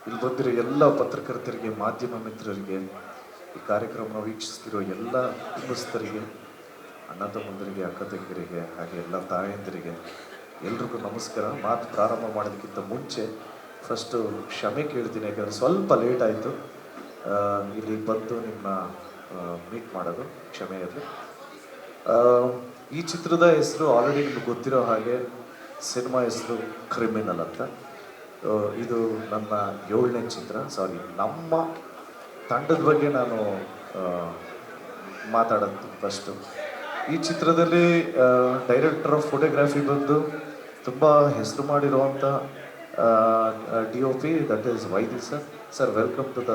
ಇಲ್ಲಿ ಬಂದಿರೋ ಎಲ್ಲ ಪತ್ರಕರ್ತರಿಗೆ, ಮಾಧ್ಯಮ ಮಿತ್ರರಿಗೆ, ಈ ಕಾರ್ಯಕ್ರಮನ ವೀಕ್ಷಿಸ್ತಿರೋ ಎಲ್ಲ ಕುಟುಂಬಸ್ಥರಿಗೆ, ಅಣ್ಣ ತಮ್ಮಂದರಿಗೆ, ಅಕ್ಕ ತಂಗಿಯರಿಗೆ, ಹಾಗೆ ಎಲ್ಲ ತಾಯಂದಿರಿಗೆ ಎಲ್ರಿಗೂ ನಮಸ್ಕಾರ. ಮಾತು ಪ್ರಾರಂಭ ಮಾಡೋದಕ್ಕಿಂತ ಮುಂಚೆ ಫಸ್ಟು ಕ್ಷಮೆ ಕೇಳ್ತೀನಿ, ಯಾಕಂದರೆ ಸ್ವಲ್ಪ ಲೇಟ್ ಆಯಿತು ಇಲ್ಲಿ ಬಂದು ನಿಮ್ಮ ಮೀಟ್ ಮಾಡೋದು. ಕ್ಷಮೆ ಇರಲಿ. ಈ ಚಿತ್ರದ ಹೆಸರು ಆಲ್ರೆಡಿ ನಿಮ್ಗೆ ಗೊತ್ತಿರೋ ಹಾಗೆ, ಸಿನಿಮಾ ಹೆಸರು ಕ್ರಿಮಿನಲ್ ಅಂತ. ಇದು ನನ್ನ 7ನೇ ಚಿತ್ರ. ಸಾರಿ, ನಮ್ಮ ತಂಡದ ಬಗ್ಗೆ ನಾನು ಮಾತಾಡೋದು ಫಸ್ಟು. ಈ ಚಿತ್ರದಲ್ಲಿ ಡೈರೆಕ್ಟರ್ ಆಫ್ ಫೋಟೋಗ್ರಾಫಿ ಬಂದು ತುಂಬ ಹೆಸರು ಮಾಡಿರುವಂಥ DOP, that is Vaidi sir. Sir, welcome to the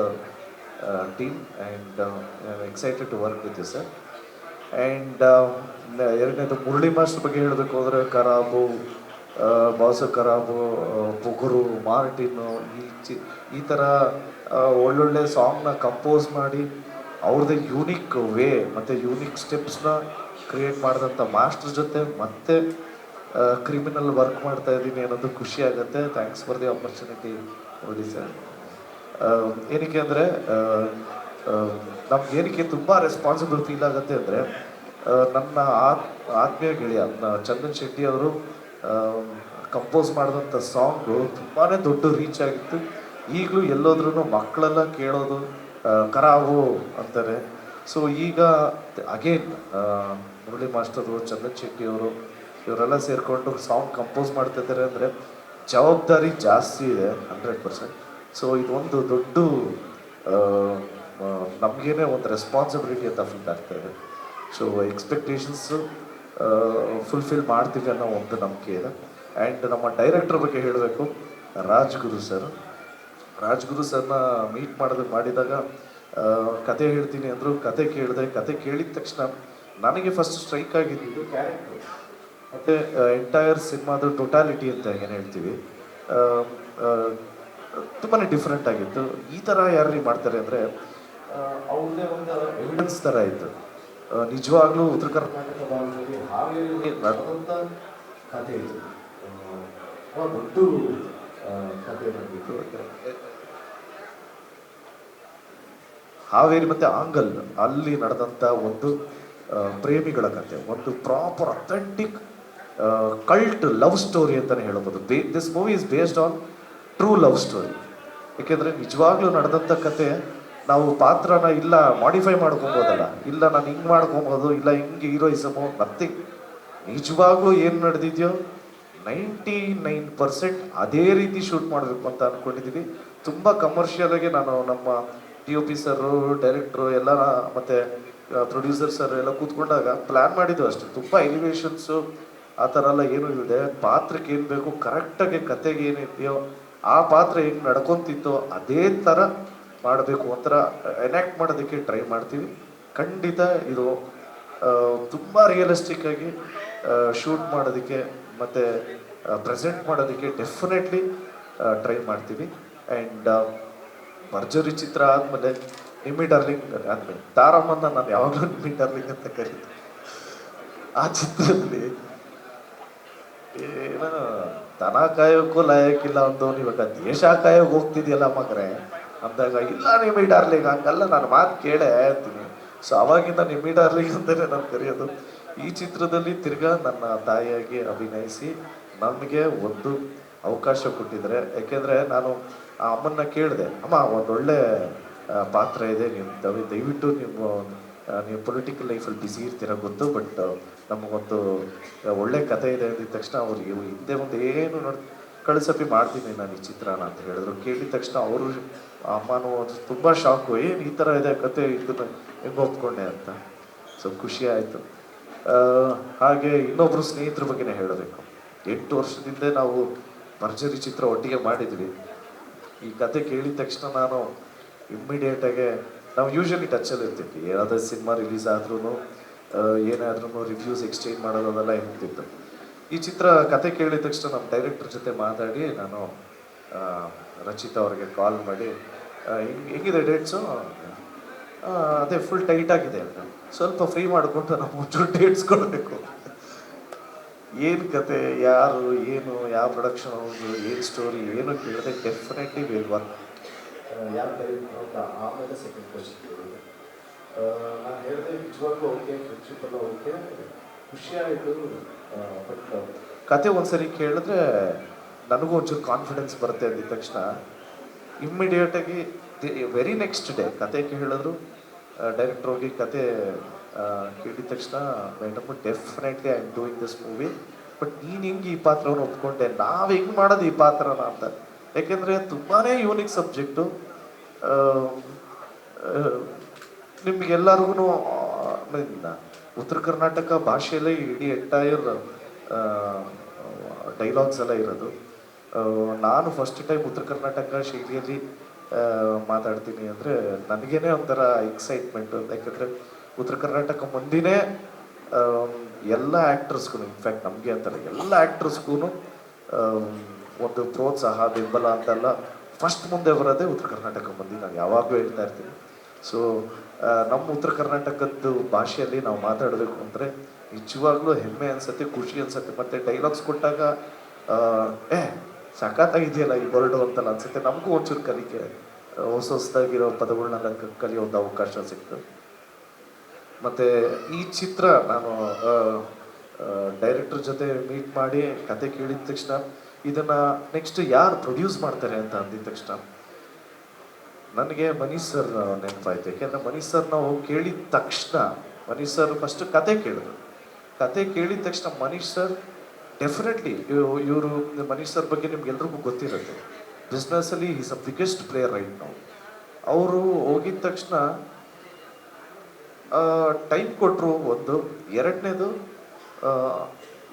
team and I am excited to work with you sir. And ಎರಡನೇದು ಮುರಳಿ ಮಾಸ್ಟರ್ ಬಗ್ಗೆ ಹೇಳಬೇಕು ಅಂದರೆ, ಖರಾಬು, ಬಾಸು ಖರಾಬು, ಪೊಗರು, ಮಾರ್ಟಿನು, ಈ ಥರ ಒಳ್ಳೊಳ್ಳೆ ಸಾಂಗ್ನ ಕಂಪೋಸ್ ಮಾಡಿ ಅವ್ರದ್ದೇ ಯೂನಿಕ್ ವೇ ಮತ್ತು ಯೂನಿಕ್ ಸ್ಟೆಪ್ಸ್ನ ಕ್ರಿಯೇಟ್ ಮಾಡಿದಂಥ ಮಾಸ್ಟರ್ ಜೊತೆ ಮತ್ತೆ ಕ್ರಿಮಿನಲ್ ವರ್ಕ್ ಮಾಡ್ತಾ ಇದ್ದೀನಿ ಅನ್ನೋದು ಖುಷಿ ಆಗುತ್ತೆ. ಥ್ಯಾಂಕ್ಸ್ ಫಾರ್ ದಿ ಆಪರ್ಚುನಿಟಿ ನೋಡಿ ಸರ್. ಏನಕ್ಕೆ ಅಂದರೆ ನಮ್ಗೆ ಏನಕ್ಕೆ ತುಂಬ ರೆಸ್ಪಾನ್ಸಿಬಲ್ ಫೀಲ್ ಆಗುತ್ತೆ ಅಂದರೆ, ನನ್ನ ಆತ್ಮೀಯ ಗೆಳೆಯ ಚಂದನ್ ಶೆಟ್ಟಿ ಅವರು ಕಂಪೋಸ್ ಮಾಡಿದಂಥ ಸಾಂಗು ತುಂಬಾ ದೊಡ್ಡ ರೀಚ್ ಆಗಿತ್ತು. ಈಗಲೂ ಎಲ್ಲೋದ್ರೂ ಮಕ್ಕಳೆಲ್ಲ ಕೇಳೋದು ಖರಾಬು ಅಂತಾರೆ. ಸೊ ಈಗ ಅಗೇನ್ ಮುರಳಿ ಮಾಸ್ಟರು, ಚಂದನ್ ಶೆಟ್ಟಿ ಅವರು ಇವರೆಲ್ಲ ಸೇರಿಕೊಂಡು ಸಾಂಗ್ ಕಂಪೋಸ್ ಮಾಡ್ತಿದ್ದಾರೆ ಅಂದರೆ ಜವಾಬ್ದಾರಿ ಜಾಸ್ತಿ ಇದೆ, 100%. ಸೊ ಇದೊಂದು ದೊಡ್ಡ ನಮಗೇನೆ ಒಂದು ರೆಸ್ಪಾನ್ಸಿಬಿಲಿಟಿ ಅಂತ ಫೀಲ್ ಆಗ್ತಾಯಿದೆ. ಸೊ ಎಕ್ಸ್ಪೆಕ್ಟೇಷನ್ಸು ಫುಲ್ಫಿಲ್ ಮಾಡ್ತೀವಿ ಅನ್ನೋ ಒಂದು ನಂಬಿಕೆ ಇದೆ. ಆ್ಯಂಡ್ ನಮ್ಮ ಡೈರೆಕ್ಟರ್ ಬಗ್ಗೆ ಹೇಳಬೇಕು, ರಾಜ್ಗುರು ಸರ್. ರಾಜ್ಗುರು ಸರ್ನ ಮೀಟ್ ಮಾಡಿದಾಗ ಕತೆ ಹೇಳ್ತೀನಿ ಅಂದರು. ಕತೆ ಕೇಳಿದೆ. ಕತೆ ಕೇಳಿದ ತಕ್ಷಣ ನನಗೆ ಫಸ್ಟ್ ಸ್ಟ್ರೈಕ್ ಆಗಿದ್ದು ಕ್ಯಾರೆಕ್ಟರ್ ಮತ್ತು ಎಂಟೈರ್ ಸಿನಿಮಾದ ಟೋಟಾಲಿಟಿ ಅಂತ ಏನು ಹೇಳ್ತೀವಿ, ತುಂಬಾ ಡಿಫ್ರೆಂಟ್ ಆಗಿತ್ತು. ಈ ಥರ ಯಾರು ಮಾಡ್ತಾರೆ ಅಂದರೆ ಅವ್ರದ್ದೇ ಒಂದು ಎವಿಡೆನ್ಸ್ ಥರ ಇತ್ತು. ನಿಜವಾಗ್ಲೂ ಉತ್ತರ ಕರ್ನಾಟಕ ಭಾಗದಲ್ಲಿ ಹಾವೇರಿ ನಡೆದಂಥ ಕಥೆ ಇದು. ದೊಡ್ಡ ಕಥೆ ಬಂದಿತ್ತು. ಹಾವೇರಿ ಮತ್ತು ಆಂಗಲ್ ಅಲ್ಲಿ ನಡೆದಂಥ ಒಂದು ಪ್ರೇಮಿಗಳ ಕಥೆ, ಒಂದು proper authentic cult love story ಅಂತಲೇ ಹೇಳ್ಬೋದು. This movie is based on true love story. ಏಕೆಂದರೆ ನಿಜವಾಗ್ಲೂ ನಡೆದಂಥ ಕತೆ. ನಾವು ಪಾತ್ರನ ಇಲ್ಲ ಮಾಡಿಫೈ ಮಾಡ್ಕೊಬೋದಲ್ಲ, ಇಲ್ಲ ನಾನು ಹಿಂಗೆ ಮಾಡ್ಕೊಬೋದು, ಇಲ್ಲ ಹಿಂಗೆ ಹೀರೋಯಿಸಮು, ನಥಿಂಗ್. ನಿಜವಾಗ್ಲೂ ಏನು ನಡೆದಿದೆಯೋ 99% ಅದೇ ರೀತಿ ಶೂಟ್ ಮಾಡಬೇಕು ಅಂತ ಅಂದ್ಕೊಂಡಿದ್ದೀವಿ. ತುಂಬ ಕಮರ್ಷಿಯಲಾಗಿ ನಾನು ನಮ್ಮ DOP ಸರು, ಡೈರೆಕ್ಟ್ರು ಎಲ್ಲ ಮತ್ತು ಪ್ರೊಡ್ಯೂಸರ್ ಸರ್ ಎಲ್ಲ ಕೂತ್ಕೊಂಡಾಗ ಪ್ಲ್ಯಾನ್ ಮಾಡಿದ್ದು ಅಷ್ಟೇ. ತುಂಬ ಎಲಿವೇಶನ್ಸು ಆ ಥರ ಎಲ್ಲ ಏನೂ ಇದೆ. ಪಾತ್ರಕ್ಕೆ ಏನು ಬೇಕು ಕರೆಕ್ಟಾಗಿ, ಕತೆಗೆ ಏನಿದೆಯೋ ಆ ಪಾತ್ರ ಹೆಂಗೆ ನಡ್ಕೊತಿತ್ತೋ ಅದೇ ಥರ ಮಾಡಬೇಕು, ಒಂಥರ ಎನ್ಯಾಕ್ಟ್ ಮಾಡೋದಕ್ಕೆ ಟ್ರೈ ಮಾಡ್ತೀವಿ. ಖಂಡಿತ ಇದು ತುಂಬ ರಿಯಲಿಸ್ಟಿಕ್ಕಾಗಿ ಶೂಟ್ ಮಾಡೋದಕ್ಕೆ ಮತ್ತು ಪ್ರೆಸೆಂಟ್ ಮಾಡೋದಕ್ಕೆ ಡೆಫಿನೆಟ್ಲಿ ಟ್ರೈ ಮಾಡ್ತೀವಿ. ಆ್ಯಂಡ್ ಭರ್ಜರಿ ಚಿತ್ರ ಆದಮೇಲೆ ನಿಮ್ಮಿ ಡಾರ್ಲಿಂಗ್ ಆದಮೇಲೆ ತಾರಮ್ಮನ್ನ ನಾನು ಯಾವಾಗಲೂ ನಿಮ್ಮಿ ಡಾರ್ಲಿಂಗ್ ಅಂತ ಕರೀತೀನಿ. ಆ ಚಿತ್ರದಲ್ಲಿ ಏನೋ ದನ ಕಾಯೋಕ್ಕೂ ಲಾಯಕ್ಕಿಲ್ಲ ಅಂದವನು ಇವಾಗ ದೇಶ ಕಾಯೋಕೆ ಹೋಗ್ತಿದ್ಯಲ್ಲ ಮಗರೇ ಅಂದಾಗ, ಇಲ್ಲ ನಿಮ್ಮಿ ಡಾರ್ಲಿಂಗ್ ಹಂಗಲ್ಲ, ನಾನು ಮಾತು ಕೇಳೇ ಅಂತೀನಿ. ಸೊ ಅವಾಗಿಂದ ನಿಮ್ಮಿ ಡಾರ್ಲಿಂಗ್ ಅಂತಲೇ ನಾನು ಕರೆಯೋದು. ಈ ಚಿತ್ರದಲ್ಲಿ ತಿರ್ಗಾ ನನ್ನ ತಾಯಿಯಾಗಿ ಅಭಿನಯಿಸಿ ನಮಗೆ ಒಂದು ಅವಕಾಶ ಕೊಟ್ಟಿದ್ದಾರೆ. ಯಾಕೆಂದರೆ ನಾನು ಆ ಅಮ್ಮನ್ನ ಕೇಳಿದೆ, ಅಮ್ಮ ಒಂದೊಳ್ಳೆ ಪಾತ್ರ ಇದೆ, ನೀವು ದಯವಿಟ್ಟು ನೀವು ಪೊಲಿಟಿಕಲ್ ಲೈಫಲ್ಲಿ ಬ್ಯುಸಿ ಇರ್ತೀರ ಗೊತ್ತು, ಬಟ್ ನಮಗೊಂದು ಒಳ್ಳೆ ಕತೆ ಇದೆ ಅಂದಿದ ತಕ್ಷಣ ಅವ್ರಿಗೆ ಹಿಂದೆ ಒಂದು ಏನು ನೋಡಿ ಕಳಿಸಪಿ ಮಾಡ್ತೀನಿ ನಾನು ಈ ಚಿತ್ರನ ಅಂತ ಹೇಳಿದ್ರು. ಕೇಳಿದ ತಕ್ಷಣ ಅವರು ಅಮ್ಮನೂ ತುಂಬ ಶಾಕು, ಏನು ಈ ಥರ ಇದೆ ಕತೆ, ಇದನ್ನು ಹೆಂಗೆ ಒಪ್ಕೊಂಡೆ ಅಂತ. ಸೊ ಖುಷಿ ಆಯಿತು. ಹಾಗೆ ಇನ್ನೊಬ್ಬರು ಸ್ನೇಹಿತರ ಬಗ್ಗೆನೇ ಹೇಳಬೇಕು. 8 ವರ್ಷದಿಂದ ನಾವು ಭರ್ಜರಿ ಚಿತ್ರ ಒಟ್ಟಿಗೆ ಮಾಡಿದ್ವಿ. ಈ ಕತೆ ಕೇಳಿದ ತಕ್ಷಣ ನಾನು ಇಮ್ಮಿಡಿಯೇಟಾಗೆ, ನಾವು ಯೂಶ್ವಲಿ ಟಚಲ್ಲಿ ಇರ್ತೀವಿ, ಏನಾದರೂ ಸಿನಿಮಾ ರಿಲೀಸ್ ಆದ್ರೂ ಏನಾದ್ರೂ ರಿವ್ಯೂಸ್ ಎಕ್ಸ್ಚೇಂಜ್ ಮಾಡೋದೆಲ್ಲ ಇರ್ತಿತ್ತು. ಈ ಚಿತ್ರ ಕತೆ ಕೇಳಿದ ತಕ್ಷಣ ನಮ್ಮ ಡೈರೆಕ್ಟರ್ ಜೊತೆ ಮಾತಾಡಿ ನಾನು ರಚಿತಾ ಅವ್ರಿಗೆ ಕಾಲ್ ಮಾಡಿ, ಹೆಂಗಿದೆ ಡೇಟ್ಸು, ಅದೇ ಫುಲ್ ಟೈಟ್ ಆಗಿದೆ ಅಂತ, ಸ್ವಲ್ಪ ಫ್ರೀ ಮಾಡಿಕೊಂಡು ನಾವು ಒಂಚೂರು ಡೇಟ್ಸ್ ಕೊಡಬೇಕು. ಏನು ಕತೆ, ಯಾರು, ಏನು, ಯಾವ ಪ್ರೊಡಕ್ಷನ್ ಹೌದು, ಏನು ಸ್ಟೋರಿ, ಏನು ಕೇಳಿದೆ ಡೆಫಿನೆಟ್ಲಿ ವಿಲ್ ವರ್ಕ್ ಯಾರು ಕರೀಬೇಕು ಅಂತ ಆಮೇಲೆ ಸೆಕೆಂಡ್ ಕ್ವಶನ್ ಕೇಳಿದೆ. ನಾನು ಹೇಳಿದೆ ನಿಜವಾಗ್ಲೂ ಓಕೆ, ಫ್ರೆಂಡ್ಶಿಪ್ ಎಲ್ಲ ಓಕೆ, ಖುಷಿಯಾಯಿತು. ಬಟ್ ಕತೆ ಒಂದ್ಸರಿ ಕೇಳಿದ್ರೆ ನನಗೂ ಒಂಚೂರು ಕಾನ್ಫಿಡೆನ್ಸ್ ಬರುತ್ತೆ ಅಂದಿದ ತಕ್ಷಣ ಇಮ್ಮಿಡಿಯೇಟಾಗಿ ವೆರಿ ನೆಕ್ಸ್ಟ್ ಡೇ ಕತೆ ಕೇಳಿದ್ರು. ಡೈರೆಕ್ಟ್ರ್ ಹೋಗಿ ಕತೆ ಕೇಳಿದ ತಕ್ಷಣ madam definitely I am doing this movie, but ನೀನು ಹಿಂಗೆ ಈ ಪಾತ್ರವನ್ನು ಒಪ್ಕೊಂಡೆ, ನಾವು ಹೆಂಗೆ ಮಾಡೋದು ಈ ಪಾತ್ರನ ಅಂತ. ಯಾಕೆಂದರೆ ತುಂಬಾ ಯೂನಿಕ್ ಸಬ್ಜೆಕ್ಟು. ನಿಮಗೆಲ್ಲರಿಗೂ ಉತ್ತರ ಕರ್ನಾಟಕ ಭಾಷೆಯಲ್ಲೇ ಇಡೀ ಎಂಟೈರ್ ಡೈಲಾಗ್ಸ್ ಎಲ್ಲ ಇರೋದು. ನಾನು ಫಸ್ಟ್ ಟೈಮ್ ಉತ್ತರ ಕರ್ನಾಟಕ ಶೈಲಿಯಲ್ಲಿ ಮಾತಾಡ್ತೀನಿ ಅಂದರೆ ನನಗೇನೆ ಒಂಥರ ಎಕ್ಸೈಟ್ಮೆಂಟು. ಯಾಕೆಂದರೆ ಉತ್ತರ ಕರ್ನಾಟಕ ಮಂದಿನೇ ಎಲ್ಲ ಆ್ಯಕ್ಟರ್ಸ್ಗೂ, ಇನ್ಫ್ಯಾಕ್ಟ್ ನಮಗೆ ಅಂತಾರೆ ಎಲ್ಲ ಆ್ಯಕ್ಟರ್ಸ್ಗೂ ಒಂದು ಪ್ರೋತ್ಸಾಹ ಬೆಂಬಲ ಅಂತೆಲ್ಲ ಫಸ್ಟ್ ಮುಂದೆ ಬರೋದೇ ಉತ್ತರ ಕರ್ನಾಟಕ ಮಂದಿ. ನಾನು ಯಾವಾಗಲೂ ಹೇಳ್ತಾ ಇರ್ತೀನಿ. ಸೊ ನಮ್ಮ ಉತ್ತರ ಕರ್ನಾಟಕದ್ದು ಭಾಷೆಯಲ್ಲಿ ನಾವು ಮಾತಾಡಬೇಕು ಅಂದರೆ ನಿಜವಾಗ್ಲೂ ಹೆಮ್ಮೆ ಅನ್ಸುತ್ತೆ, ಖುಷಿ ಅನ್ಸುತ್ತೆ. ಮತ್ತು ಡೈಲಾಗ್ಸ್ ಕೊಟ್ಟಾಗ ಸಖತ್ತಾಗಿದೆಯಲ್ಲ ಈ ವರ್ಡು ಅಂತಲ್ಲ ಅನ್ಸುತ್ತೆ. ನಮಗೂ ಒಂಚೂರು ಕಲಿಕೆ, ಹೊಸದಾಗಿರೋ ಪದಗಳನ್ನೆಲ್ಲ ಕಲಿಯೋ ಒಂದು ಅವಕಾಶ ಸಿಕ್ತು. ಮತ್ತು ಈ ಚಿತ್ರ ನಾನು ಡೈರೆಕ್ಟರ್ ಜೊತೆ ಮೀಟ್ ಮಾಡಿ ಕತೆ ಕೇಳಿದ ತಕ್ಷಣ ಇದನ್ನು ನೆಕ್ಸ್ಟ್ ಯಾರು ಪ್ರೊಡ್ಯೂಸ್ ಮಾಡ್ತಾರೆ ಅಂತ ಅಂದಿದ ತಕ್ಷಣ ನನಗೆ ಮನೀಶ್ ಸರ್ ನೆನಪಾಯ್ತು. ಯಾಕೆಂದರೆ ಮನೀಶ್ ಸರ್ ನಾವು ಕೇಳಿದ ತಕ್ಷಣ ಮನೀಶ್ ಸರ್ ಫಸ್ಟ್ ಕತೆ ಕೇಳಿದ್ರು. ಕತೆ ಕೇಳಿದ ತಕ್ಷಣ ಮನೀಶ್ ಸರ್ ಡೆಫಿನೆಟ್ಲಿ ಇವರು ಮನೀಶ್ ಸರ್ ಬಗ್ಗೆ ನಿಮ್ಗೆಲ್ರಿಗೂ ಗೊತ್ತಿರುತ್ತೆ. ಬಿಸ್ನೆಸ್ಸಲ್ಲಿ is a biggest player right ನಾವು. ಅವರು ಹೋಗಿದ ತಕ್ಷಣ ಟೈಮ್ ಕೊಟ್ಟರು. ಒಂದು ಎರಡನೇದು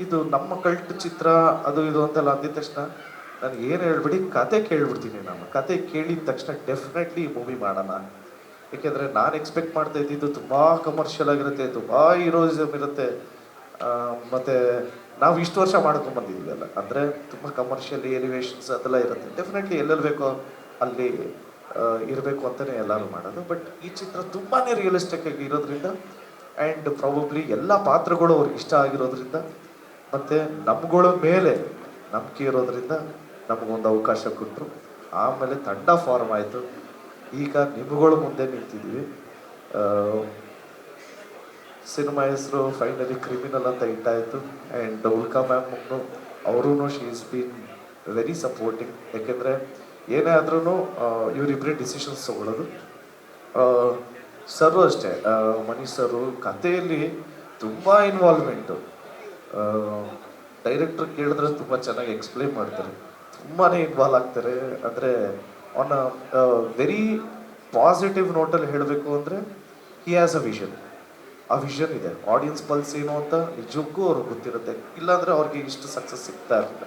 ಇದು ನಮ್ಮ ಕಲ್ಟ್ ಚಿತ್ರ ಅದು ಇದು ಅಂತೆಲ್ಲ ಅಂದಿದ ತಕ್ಷಣ ನನಗೆ ಏನು ಹೇಳ್ಬಿಡಿ ಕತೆ ಕೇಳ್ಬಿಡ್ತೀನಿ. ನಾನು ಕತೆ ಕೇಳಿದ ತಕ್ಷಣ ಡೆಫಿನೆಟ್ಲಿ ಈ ಮೂವಿ ಮಾಡೋಣ. ಏಕೆಂದರೆ ನಾನು ಎಕ್ಸ್ಪೆಕ್ಟ್ ಮಾಡ್ತಾ ಇದ್ದಿದ್ದು ತುಂಬ ಕಮರ್ಷಿಯಲ್ ಆಗಿರುತ್ತೆ, ತುಂಬ ಹೀರೋಯಿಸಮ್ ಇರುತ್ತೆ. ಮತ್ತು ನಾವು ಇಷ್ಟು ವರ್ಷ ಮಾಡ್ಕೊಂಡ್ಬಂದಿದ್ದೀವಲ್ಲ, ಅಂದರೆ ತುಂಬ ಕಮರ್ಷಿಯಲ್ ಎಲಿವೇಶನ್ಸ್ ಅದೆಲ್ಲ ಇರುತ್ತೆ. ಡೆಫಿನೆಟ್ಲಿ ಎಲ್ಲೆಲ್ಲಿ ಬೇಕೋ ಅಲ್ಲಿ ಇರಬೇಕು ಅಂತಲೇ ಎಲ್ಲರೂ ಮಾಡೋದು. ಬಟ್ ಈ ಚಿತ್ರ ತುಂಬಾ ರಿಯಲಿಸ್ಟಿಕ್ ಆಗಿ ಇರೋದ್ರಿಂದ ಆ್ಯಂಡ್ ಪ್ರಾಬಬ್ಲಿ ಎಲ್ಲ ಪಾತ್ರಗಳು ಅವ್ರಿಗೆ ಇಷ್ಟ ಆಗಿರೋದ್ರಿಂದ ಮತ್ತು ನಮ್ಗಳ ಮೇಲೆ ನಂಬಿಕೆ ಇರೋದ್ರಿಂದ ನಮಗೊಂದು ಅವಕಾಶ ಕೊಟ್ಟರು. ಆಮೇಲೆ ತಂಡ ಫಾರ್ಮ್ ಆಯಿತು. ಈಗ ನಿಮ್ಗಳ ಮುಂದೆ ನಿಂತಿದ್ದೀವಿ. ಸಿನಿಮಾ ಹೆಸರು ಫೈನಲಿ ಕ್ರಿಮಿನಲ್ ಅಂತ ಇಟ್ಟಾಯಿತು. ಆ್ಯಂಡ್ ಉಲ್ಕಾ ಮ್ಯಾಮ್ ಅವರೂ she is been very supporting. ಯಾಕೆಂದರೆ ಏನೇ ಆದ್ರೂ ಇವರಿಬ್ಬರೇ ಡಿಸಿಷನ್ಸ್ ತೊಗೊಳ್ಳೋದು. ಸರು ಅಷ್ಟೇ, ಮನೀಶ್ ಸರು ಕಥೆಯಲ್ಲಿ ತುಂಬ ಇನ್ವಾಲ್ವ್ಮೆಂಟು. ಡೈರೆಕ್ಟ್ರ್ ಕೇಳಿದ್ರೆ ತುಂಬ ಚೆನ್ನಾಗಿ ಎಕ್ಸ್ಪ್ಲೇನ್ ಮಾಡ್ತಾರೆ, ತುಂಬಾ ಇನ್ವಾಲ್ವ್ ಆಗ್ತಾರೆ. ಅಂದರೆ ಆನ್ ವೆರಿ ಪಾಸಿಟಿವ್ ನೋಟಲ್ಲಿ ಹೇಳಬೇಕು ಅಂದರೆ ಹಿ ಹ್ಯಾಸ್ ಅ ವಿಷನ್. ಆ ವಿಷನ್ ಇದೆ. ಆಡಿಯನ್ಸ್ ಪಲ್ಸ್ ಏನು ಅಂತ ನಿಜಕ್ಕೂ ಅವ್ರಿಗೆ ಗೊತ್ತಿರುತ್ತೆ. ಇಲ್ಲಾಂದರೆ ಅವ್ರಿಗೆ ಇಷ್ಟು ಸಕ್ಸಸ್ ಸಿಗ್ತಾ ಇರಲಿಲ್ಲ.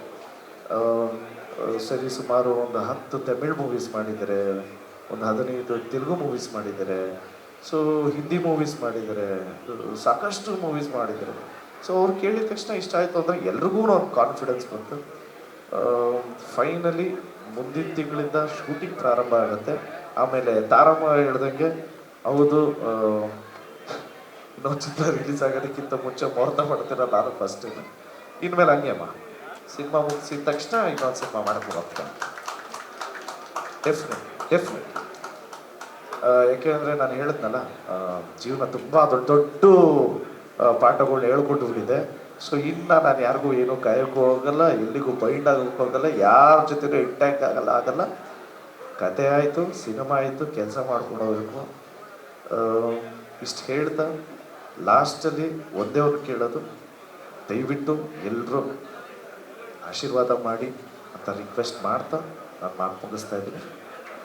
ಸರಿ ಸುಮಾರು ಒಂದು 10 ತಮಿಳ್ ಮೂವೀಸ್ ಮಾಡಿದ್ದಾರೆ, ಒಂದು 15 ತೆಲುಗು ಮೂವೀಸ್ ಮಾಡಿದ್ದಾರೆ, ಸೊ ಹಿಂದಿ ಮೂವೀಸ್ ಮಾಡಿದ್ದಾರೆ, ಸಾಕಷ್ಟು ಮೂವೀಸ್ ಮಾಡಿದ್ದಾರೆ. ಸೊ ಅವ್ರು ಕೇಳಿದ ತಕ್ಷಣ ಇಷ್ಟ ಆಯಿತು ಅಂದರೆ ಎಲ್ರಿಗೂ ಒಂದು ಕಾನ್ಫಿಡೆನ್ಸ್ ಬಂತು. ಫೈನಲಿ ಮುಂದಿನ ತಿಂಗಳಿಂದ ಶೂಟಿಂಗ್ ಪ್ರಾರಂಭ ಆಗುತ್ತೆ. ಆಮೇಲೆ ತಾರಮ್ಮ ಹೇಳ್ದಂಗೆ ಹೌದು, ಇನ್ನೊಂದು ಚಿತ್ರ ರಿಲೀಸ್ ಆಗೋದಕ್ಕಿಂತ ಮುಂಚೆ ಮುಹೂರ್ತ ಮಾಡ್ತೀರ ನಾನು ಫಸ್ಟ್ ಟೈಮ್. ಇನ್ಮೇಲೆ ಹಂಗೆ ಅಮ್ಮ, ಸಿನಿಮಾ ಮುಗಿಸಿದ ತಕ್ಷಣ ಇನ್ನೊಂದು ಸಿನಿಮಾ ಮಾಡ್ಕೊಂಡು ಹೋಗ್ತೇನೆ ಡೆಫಿನೆಟ್. ಯಾಕೆಂದರೆ ನಾನು ಹೇಳಿದ್ನಲ್ಲ, ಜೀವನ ತುಂಬ ದೊಡ್ಡ ದೊಡ್ಡ ಪಾಠಗಳನ್ನ ಹೇಳ್ಕೊಂಡು ಬಿಟ್ಟಿದೆ. ಸೊ ಇನ್ನು ನಾನು ಯಾರಿಗೂ ಏನೂ ಕಾಯೋಕ್ಕೂ ಹೋಗಲ್ಲ, ಎಲ್ಲಿಗೂ ಬೈಂಡ್ ಆಗೋಕ್ಕೆ ಹೋಗಲ್ಲ, ಯಾರ ಜೊತೆನೂ ಇಂಟ್ಯಾಕ್ಟ್ ಆಗಲ್ಲ. ಕತೆ ಆಯಿತು, ಸಿನಿಮಾ ಆಯಿತು, ಕೆಲಸ ಮಾಡ್ಕೊಂಡು ಹೋಗ್ಬೇಕು. ಇಷ್ಟು ಹೇಳ್ತಾ ಲಾಸ್ಟಲ್ಲಿ ಒಂದೇ ಒಂದು ಕೇಳೋದು, ದಯವಿಟ್ಟು ಎಲ್ಲರೂ ಆಶೀರ್ವಾದ ಮಾಡಿ ಅಂತ ರಿಕ್ವೆಸ್ಟ್ ಮಾಡ್ತಾ ನಾನು ಮಾತು ಮುಗಿಸ್ತಾ ಇದ್ದೀನಿ.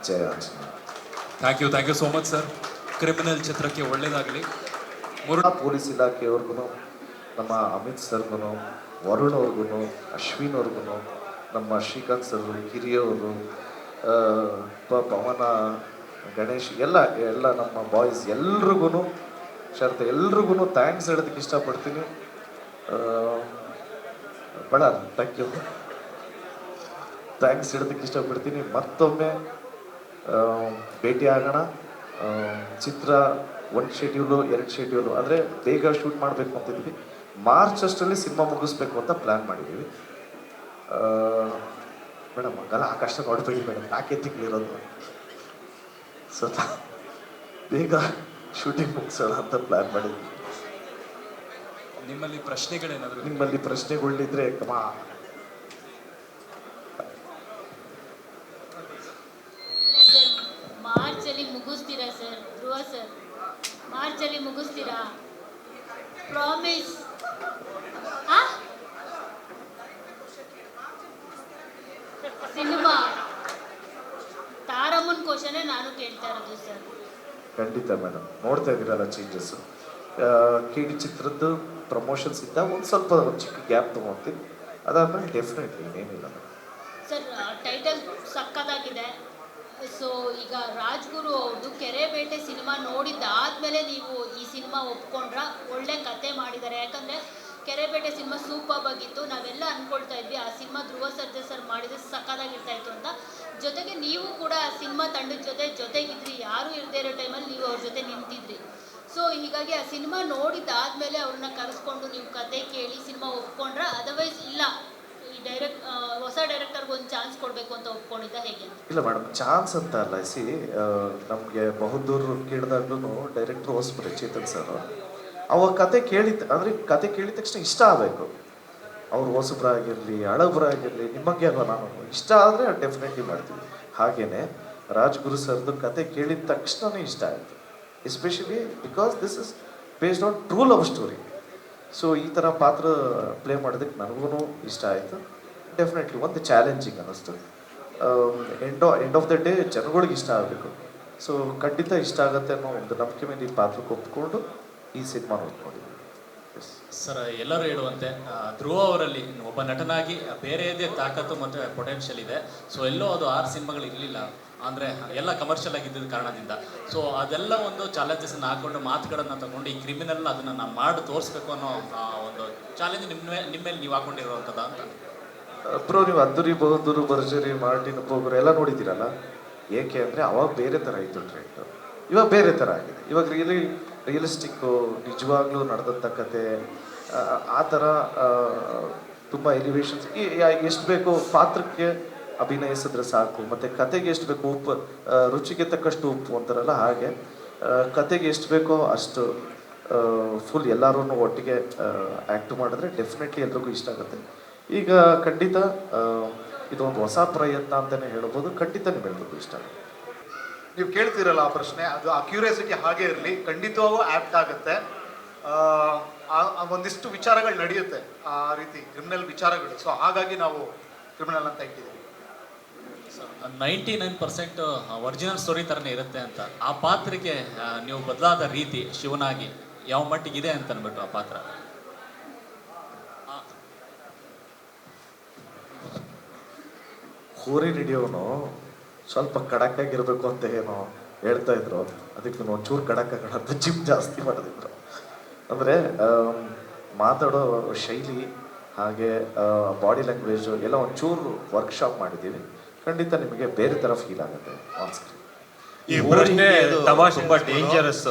ಜಯ Anjaneya. Thank you so much sir. Criminal ಚಿತ್ರಕ್ಕೆ ಒಳ್ಳೇದಾಗಲಿ. ಪೊಲೀಸ್ ಇಲಾಖೆಯವ್ರಿಗೂ, ನಮ್ಮ ಅಮಿತ್ ಸರ್ಗೂ, ವರುಣ್ ಅವ್ರಿಗೂ, ಅಶ್ವಿನ್ ಅವ್ರಿಗೂ, ನಮ್ಮ ಶ್ರೀಕಾಂತ್ ಸರ್, ಕಿರಿಯವರು, ಪವನ, ಗಣೇಶ್, ಎಲ್ಲ ನಮ್ಮ ಬಾಯ್ಸ್ ಎಲ್ರಿಗೂ ಎಲ್ರಿಗೂ ಥ್ಯಾಂಕ್ಸ್ ಹೇಳೋದಕ್ಕೆ ಇಷ್ಟಪಡ್ತೀನಿ. ಬಡ ಥ್ಯಾಂಕ್ಸ್ ಹೇಳೋದಕ್ಕೆ ಇಷ್ಟಪಡ್ತೀನಿ. ಮತ್ತೊಮ್ಮೆ ಭೇಟಿ ಆಗೋಣ. ಚಿತ್ರ 1 ಶೆಡ್ಯೂಲು 2 ಶೆಡ್ಯೂಲು ಅಂದರೆ ಬೇಗ ಶೂಟ್ ಮಾಡಬೇಕು ಅಂತಿದ್ವಿ. ಮಾರ್ಚ್ ಅಷ್ಟರಲ್ಲಿ ಸಿನಿಮಾ ಮುಗಿಸ್ಬೇಕು ಅಂತ ಪ್ಲ್ಯಾನ್ ಮಾಡಿದ್ದೀವಿ. ಮೇಡಮ್ ಹಂಗಲ್ಲ, ಆ ಕಷ್ಟ ನೋಡ್ಬೇಡಿ ಮೇಡಮ್, 4 ತಿಂಗಳಿರೋದು. ಸೊ ಬೇಗ ಶೂಟಿಂಗ್ ಮುಗಿಸೋಣ ಅಂತ ಪ್ಲ್ಯಾನ್ ಮಾಡಿದ್ವಿ. ನಿಮ್ಮಲ್ಲಿ ಪ್ರಶ್ನೆಗಳೇನಾದರೂ ನಿಮ್ಮಲ್ಲಿ ಪ್ರಶ್ನೆಗಳಿದ್ರೆ ಕಮಾ. ಇಲ್ಲ ಸರ್, ಮಾರ್ಚಲ್ಲಿ ಮುಗಿಸ್ತೀರಾ ಸರ್? ಧ್ರುವ ಸರ್, ಮಾರ್ಚಲ್ಲಿ ಮುಗಿಸ್ತೀರಾ? ಪ್ರಾಮಿಸ್. ಸಿನಿಮಾ ತಾರಮ್ಮನ ಕ್ವಶನೇ ನಾನು ಕೇಳ್ತಾ ಇರೋದು ಸರ್. ಖಂಡಿತ ಮೇಡಮ್, ನೋಡ್ತಾ ಇದ್ದೀರಲ್ಲ ಚೇಂಜಸ್ಸು. ಕಿಡಿ ಚಿತ್ರದ್ದು ಪ್ರಮೋಷನ್ಸ್ ಇದ್ದ ಒಂದು ಸ್ವಲ್ಪ ಒಂದು ಚಿಕ್ಕ ಗ್ಯಾಪ್ ತೊಗೊತೀನಿ, ಅದಾದ್ಮೇಲೆ ಡೆಫಿನೆಟ್ಲಿ ಏನಿಲ್ಲ ಸರ್. ಟೈಟಲ್ ಸಕ್ಕತ್ತಾಗಿದೆ. ಸೊ ಈಗ ರಾಜ್ಗುರು ಅವ್ರದ್ದು ಕೆರೆಬೇಟೆ ಸಿನಿಮಾ ನೋಡಿದ್ದಾದ್ಮೇಲೆ ನೀವು ಈ ಸಿನಿಮಾ ಒಪ್ಕೊಂಡ್ರ? ಒಳ್ಳೆ ಕತೆ ಮಾಡಿದ್ದಾರೆ. ಯಾಕಂದರೆ ಕೆರೆಬೇಟೆ ಸಿನಿಮಾ ಸೂಪರ್ ಆಗಿತ್ತು. ನಾವೆಲ್ಲ ಅಂದ್ಕೊಳ್ತಾ ಇದ್ವಿ ಆ ಸಿನಿಮಾ ಧ್ರುವ ಸರ್ಜಾ ಸರ್ ಮಾಡಿದರೆ ಸಕ್ಕತ್ತಾಗಿರ್ತಾ ಇತ್ತು ಅಂತ. ಜೊತೆಗೆ ನೀವು ಕೂಡ ಆ ಸಿನಿಮಾ ತಂಡದ ಜೊತೆಗಿದ್ರಿ. ಯಾರೂ ಇರದೇ ಇರೋ ಟೈಮಲ್ಲಿ ನೀವು ಅವ್ರ ಜೊತೆ ನಿಂತಿದ್ರಿ. ಸೊ ಹೀಗಾಗಿ ಆ ಸಿನಿಮಾ ನೋಡಿದ್ದಾದ್ಮೇಲೆ ಅವ್ರನ್ನ ಕರೆಸ್ಕೊಂಡು ನೀವು ಕತೆ ಕೇಳಿ ಸಿನಿಮಾ ಒಪ್ಕೊಂಡ್ರ? ಅದರ್ವೈಸ್ ಇಲ್ಲ ಈ ಹೊಸ ಡೈರೆಕ್ಟರ್ಗೆ ಒಂದು ಚಾನ್ಸ್ ಕೊಡಬೇಕು ಅಂತ ಒಪ್ಕೊಂಡಿದ್ದ, ಹೇಗೆ? ಇಲ್ಲ ಮೇಡಮ್, ಚಾನ್ಸ್ ಅಂತ ಅಲ್ಲ. ನಮಗೆ ಬಹುದೂರು ಕೇಳಿದಾಗ್ಲೂ ಡೈರೆಕ್ಟ್ರ್ ಹೊಸಬ್ರೆ ಚೇತನ್ ಸರ್. ಅವಾಗ ಕತೆ ಕತೆ ಕೇಳಿದ ತಕ್ಷಣ ಇಷ್ಟ ಆಗಬೇಕು. ಅವ್ರು ಹೊಸಬ್ರಾಗಿರಲಿ ಹಳಬ್ರಾಗಿರಲಿ, ನಿಮಗೆ ಅಲ್ವಾ, ನಾನು ಇಷ್ಟ ಆದರೆ ಡೆಫಿನೆಟ್ಲಿ ಮಾಡ್ತೀವಿ. ಹಾಗೆಯೇ ರಾಜ್ಗುರು ಸರ್ದು ಕತೆ ಕೇಳಿದ ತಕ್ಷಣವೇ ಇಷ್ಟ ಆಯಿತು. Especially because this is based on true love story. So ಈ ಥರ ಪಾತ್ರ ಪ್ಲೇ ಮಾಡೋದಕ್ಕೆ ನನಗೂ ಇಷ್ಟ ಆಯಿತು. ಡೆಫಿನೆಟ್ಲಿ ಒಂದು ಚಾಲೆಂಜಿಂಗ್ ಅನ್ನಿಸ್ತು. ಎಂಡ್ ಆಫ್ ದ ಡೇ ಜನಗಳಿಗೆ ಇಷ್ಟ ಆಗಬೇಕು. ಸೊ ಖಂಡಿತ ಇಷ್ಟ ಆಗುತ್ತೆ ಅನ್ನೋ ಒಂದು ನಂಬಿಕೆ ಮೇಲೆ ಈ ಪಾತ್ರಕ್ಕೆ ಒಪ್ಕೊಂಡು ಈ ಸಿನಿಮಾ ನೋಡ್ಕೊಂಡಿದ್ದೀವಿ. ಸರ್, ಎಲ್ಲರೂ ಹೇಳುವಂತೆ ಧ್ರುವ ಅವರಲ್ಲಿ ಒಬ್ಬ ನಟನಾಗಿ ಬೇರೆಯದೇ ತಾಕತ್ತು ಮತ್ತು ಪೊಟೆನ್ಷಿಯಲ್ ಇದೆ. ಸೊ ಎಲ್ಲೋ ಅದು 6 ಸಿನಿಮಾಗಳು ಇರಲಿಲ್ಲ, ಅಂದರೆ ಎಲ್ಲ ಕಮರ್ಷಿಯಲ್ ಆಗಿದ್ದ ಕಾರಣದಿಂದ. ಸೊ ಅದೆಲ್ಲ ಒಂದು ಚಾಲೆಂಜಸ್ನ ಹಾಕ್ಕೊಂಡು ಮಾತುಗಳನ್ನು ತಗೊಂಡು ಈ ಕ್ರಿಮಿನಲ್ ಅದನ್ನು ನಾವು ಮಾಡಿ ತೋರಿಸ್ಬೇಕು ಅನ್ನೋ ಒಂದು ಚಾಲೆಂಜ್ ನಿಮ್ಮ ನೀವು ಹಾಕೊಂಡಿರುವಂಥದ್ದು ಅಂತ. ಬ್ರೋ, ನೀವು ಅದ್ದೂರಿ ಬಹುದೂರು ಭರ್ಜರಿ ಮಾರ್ಟಿನ್ ಪೋಗರು ಎಲ್ಲ ನೋಡಿದ್ದೀರಲ್ಲ. ಏಕೆ ಅಂದರೆ ಅವಾಗ ಬೇರೆ ಥರ ಇತ್ತು ಟ್ರೆಂಡ್, ಇವಾಗ ಬೇರೆ ಥರ ಆಗಿದೆ. ಇವಾಗ ರಿಯಲಿಸ್ಟಿಕ್ಕು, ನಿಜವಾಗ್ಲೂ ನಡೆದಂಥ ಕತೆ, ಆ ಥರ ತುಂಬ ಎಲಿವೇಶನ್ಸ್. ಎಷ್ಟು ಬೇಕೋ ಪಾತ್ರಕ್ಕೆ ಅಭಿನಯಿಸಿದ್ರೆ ಸಾಕು, ಮತ್ತು ಕತೆಗೆ ಎಷ್ಟು ಬೇಕೋ ಉಪ್ಪು, ರುಚಿಗೆ ತಕ್ಕಷ್ಟು ಉಪ್ಪು ಅಂತಾರಲ್ಲ ಹಾಗೆ, ಕತೆಗೆ ಎಷ್ಟು ಬೇಕೋ ಅಷ್ಟು ಫುಲ್ ಎಲ್ಲರೂ ಒಟ್ಟಿಗೆ ಆ್ಯಕ್ಟ್ ಮಾಡಿದ್ರೆ ಡೆಫಿನೆಟ್ಲಿ ಎಲ್ರಿಗೂ ಇಷ್ಟ ಆಗುತ್ತೆ. ಈಗ ಖಂಡಿತ ಇದೊಂದು ಹೊಸ ಪ್ರಯತ್ನ ಅಂತಲೇ ಹೇಳ್ಬೋದು. ಖಂಡಿತ ನಿಮ್ಮೆಲ್ರಿಗೂ ಇಷ್ಟ ಆಗುತ್ತೆ. ನೀವು ಕೇಳ್ತೀರಲ್ಲ ಆ ಪ್ರಶ್ನೆ, ಅದು ಆ ಕ್ಯೂರಿಯಾಸಿಟಿ ಹಾಗೆ ಇರಲಿ, ಖಂಡಿತವಾಗೂ ಆ್ಯಪ್ಟ್ ಆಗುತ್ತೆ. ಒಂದಿಷ್ಟು ವಿಚಾರಗಳು ನಡೆಯುತ್ತೆ ಆ ರೀತಿ, ಕ್ರಿಮಿನಲ್ ವಿಚಾರಗಳು. ಸೊ ಹಾಗಾಗಿ ನಾವು ಕ್ರಿಮಿನಲ್ ಅಂತ ಇಟ್ಟಿದ್ದೀವಿ. 99% ಒರಿಜಿನಲ್ ಸ್ಟೋರಿ ಥರನೇ ಇರುತ್ತೆ ಅಂತ. ಆ ಪಾತ್ರಕ್ಕೆ ನೀವು ಬದಲಾದ ರೀತಿ ಶಿವನಾಗಿ ಯಾವ ಮಟ್ಟಿಗಿದೆ ಅಂತ ಅಂದ್ಬಿಟ್ಟು ಆ ಪಾತ್ರ. ಹೋರಿ ಹಿಡಿಯೋನು ಸ್ವಲ್ಪ ಖಡಕ್ಕಾಗಿರ್ಬೇಕು ಅಂತ ಏನೋ ಹೇಳ್ತಾ ಇದ್ರು. ಅದಕ್ಕೆ ಒಂಚೂರು ಖಡಕ್ಕಾಗೋಣ ಅಂತ ಜಿಮ್ ಜಾಸ್ತಿ ಮಾಡಿದ್ರು. ಅಂದರೆ ಮಾತಾಡೋ ಶೈಲಿ ಹಾಗೆ ಬಾಡಿ ಲ್ಯಾಂಗ್ವೇಜು ಎಲ್ಲ ಒಂಚೂರು ವರ್ಕ್ಶಾಪ್ ಮಾಡಿದ್ದೀವಿ. ಖಂಡಿತ ನಿಮಗೆ ಬೇರೆ ಥರ ಫೀಲ್ ಆಗುತ್ತೆ ಆನ್ ಸ್ಕ್ರೀನ್. ಈ ಪ್ರಶ್ನೆ ತುಂಬಾ ಡೇಂಜರಸ್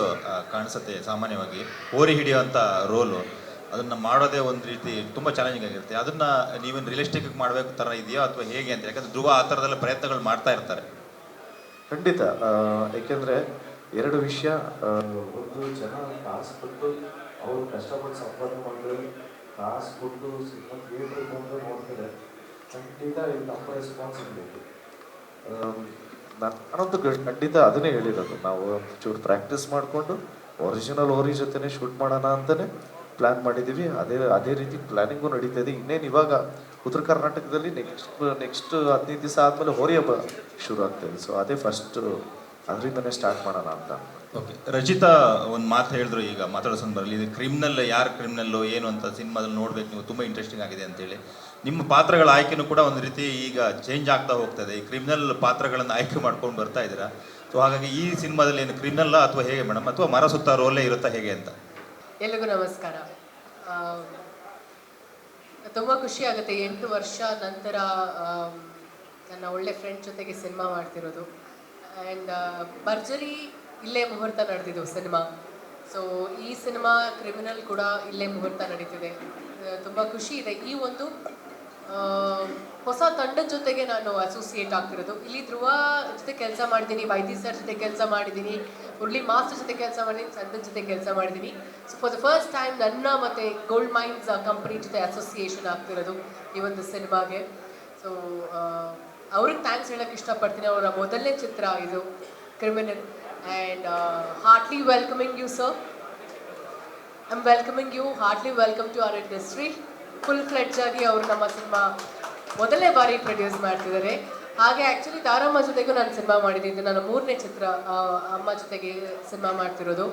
ಕಾಣಿಸುತ್ತೆ. ಸಾಮಾನ್ಯವಾಗಿ ಹೋರಿ ಹಿಡಿಯುವಂಥ ರೋಲು ಅದನ್ನು ಮಾಡೋದೇ ಒಂದು ರೀತಿ ತುಂಬ ಚಾಲೆಂಜಿಂಗ್ ಆಗಿರುತ್ತೆ. ಅದನ್ನು ನೀವೇನು ರಿಯಲಿಸ್ಟಿಕ್ ಮಾಡಬೇಕು ಥರ ಇದೆಯೋ ಅಥವಾ ಹೇಗೆ ಅಂತ? ಯಾಕಂದರೆ ಧ್ರುವ ಆ ಥರದೆಲ್ಲ ಪ್ರಯತ್ನಗಳು ಮಾಡ್ತಾ ಇರ್ತಾರೆ. ಖಂಡಿತ. ಏಕೆಂದರೆ 2 ವಿಷಯ. ಒಂದು ಜನ ಕಾಸು ಕೊಟ್ಟು ಅವರು ಕಷ್ಟಪಟ್ಟು ಸಂಪಾದನೆ ಮಾಡಿದ್ರೆ ಕಾಸು ಕೊಟ್ಟು ಸಿನಿಮಾ ಥಿಯೇಟ್ರಿಗೆ ಬಂದು ನೋಡ್ತಾರೆ. ಖಂಡಿತ ಇದು ನಮ್ಮ ರೆಸ್ಪಾನ್ಸಿಬಿಲಿಟಿ. ನಾನಂತೂ ಖಂಡಿತ ಅದನ್ನೇ ಹೇಳಿರೋದು. ನಾವು ಚೂರು ಪ್ರಾಕ್ಟೀಸ್ ಮಾಡಿಕೊಂಡು ಒರಿಜಿನಲ್ ಹೋರಿ ಜೊತೆನೇ ಶೂಟ್ ಮಾಡೋಣ ಅಂತಲೇ ಪ್ಲ್ಯಾನ್ ಮಾಡಿದ್ದೀವಿ. ಅದೇ ರೀತಿ ಪ್ಲ್ಯಾನಿಂಗು ನಡೀತಾ ಇದೆ. ಇನ್ನೇನು ಇವಾಗ ಉತ್ತರ ಕರ್ನಾಟಕದಲ್ಲಿ ನೆಕ್ಸ್ಟ್ 15 ದಿವಸ ಆದಮೇಲೆ ಹೋರಿ ಹಬ್ಬ ಶುರು ಆಗ್ತಾಯಿದೆ. ಸೊ ಅದೇ ಫಸ್ಟು, ಅದರಿಂದನೇ ಸ್ಟಾರ್ಟ್ ಮಾಡೋಣ ಅಂತ. ಓಕೆ, ರಚಿತಾ ಒಂದು ಮಾತು ಹೇಳಿದ್ರು ಈಗ ಮಾತಾಡೋ ಸಂದರ್ಭದಲ್ಲಿ, ಇದು ಕ್ರಿಮಿನಲ್, ಯಾರು ಕ್ರಿಮಿನಲ್ಲು ಏನು ಅಂತ ಸಿನಿಮಾದಲ್ಲಿ ನೋಡ್ಬೇಕು ನೀವು, ತುಂಬ ಇಂಟ್ರೆಸ್ಟಿಂಗ್ ಆಗಿದೆ ಅಂತೇಳಿ. ನಿಮ್ಮ ಪಾತ್ರಗಳ ಆಯ್ಕೆನೂ ಕೂಡ ಒಂದು ರೀತಿ ಈಗ ಚೇಂಜ್ ಆಗ್ತಾ ಹೋಗ್ತದೆ. ಈ ಕ್ರಿಮಿನಲ್ ಪಾತ್ರಗಳನ್ನು ಆಯ್ಕೆ ಮಾಡ್ಕೊಂಡು ಬರ್ತಾ ಇದ್ದೀರಾ. ಸೊ ಹಾಗಾಗಿ ಈ ಸಿನಿಮಾದಲ್ಲಿ ಏನು ಕ್ರಿಮಿನಲ್ಲ ಅಥವಾ ಹೇಗೆ ಮೇಡಮ್, ಅಥವಾ ಮರ ಸುತ್ತ ರೋಲೇ ಇರುತ್ತಾ ಹೇಗೆ ಅಂತ? ಎಲ್ರಿಗೂ ನಮಸ್ಕಾರ. ತುಂಬ ಖುಷಿ ಆಗುತ್ತೆ 8 ವರ್ಷ ನಂತರ ನನ್ನ ಒಳ್ಳೆ ಫ್ರೆಂಡ್ ಜೊತೆಗೆ ಸಿನಿಮಾ ಮಾಡ್ತಿರೋದು. ಆ್ಯಂಡ್ ಭರ್ಜರಿ ಇಲ್ಲೇ ಮುಹೂರ್ತ ನಡೆದಿದ್ದು ಸಿನಿಮಾ. ಸೊ ಈ ಸಿನಿಮಾ ಕ್ರಿಮಿನಲ್ ಕೂಡ ಇಲ್ಲೇ ಮುಹೂರ್ತ ನಡೀತಿದೆ. ತುಂಬ ಖುಷಿ ಇದೆ. ಈ ಒಂದು ಹೊಸ ತಂಡದ ಜೊತೆಗೆ ನಾನು ಅಸೋಸಿಯೇಟ್ ಆಗ್ತಿರೋದು. ಇಲ್ಲಿ ಧ್ರುವ ಜೊತೆ ಕೆಲಸ ಮಾಡಿದ್ದೀನಿ, ವೈದ್ಯ ಸರ್ ಜೊತೆ ಕೆಲಸ ಮಾಡಿದ್ದೀನಿ, ಮುರಳಿ ಮಾಸ್ಟರ್ ಜೊತೆ ಕೆಲಸ ಮಾಡಿದ್ದೀನಿ, ಸಂದನ್ ಜೊತೆ ಕೆಲಸ ಮಾಡಿದ್ದೀನಿ. So for the first time ನನ್ನ ಮತ್ತು ಗೋಲ್ಡ್ ಮೈನ್ಸ್ ಕಂಪ್ನಿ ಜೊತೆ ಅಸೋಸಿಯೇಷನ್ ಆಗ್ತಿರೋದು ಈ ಒಂದು ಸಿನಿಮಾಗೆ. ಸೊ ಅವ್ರಿಗೆ ಥ್ಯಾಂಕ್ಸ್ ಹೇಳೋಕ್ಕೆ ಇಷ್ಟಪಡ್ತೀನಿ. ಅವರ ಮೊದಲನೇ ಚಿತ್ರ ಇದು Criminal. And heartly welcoming you sir. I am welcoming you, heartly welcome to our industry. Full fledge ಆಗಿ ಅವರು ನಮ್ಮ ಸಿನಿಮಾ ಮೊದಲನೇ ಬಾರಿ ಪ್ರೊಡ್ಯೂಸ್ ಮಾಡ್ತಿದ್ದಾರೆ. ಹಾಗೆ ಆ್ಯಕ್ಚುಲಿ ತಾರಮ್ಮ ಜೊತೆಗೂ ನಾನು ಸಿನಿಮಾ ಮಾಡಿದ್ದೀನಿ. ನನ್ನ 3ನೇ ಚಿತ್ರ ಅಮ್ಮ ಜೊತೆಗೆ ಸಿನಿಮಾ ಮಾಡ್ತಿರೋದು.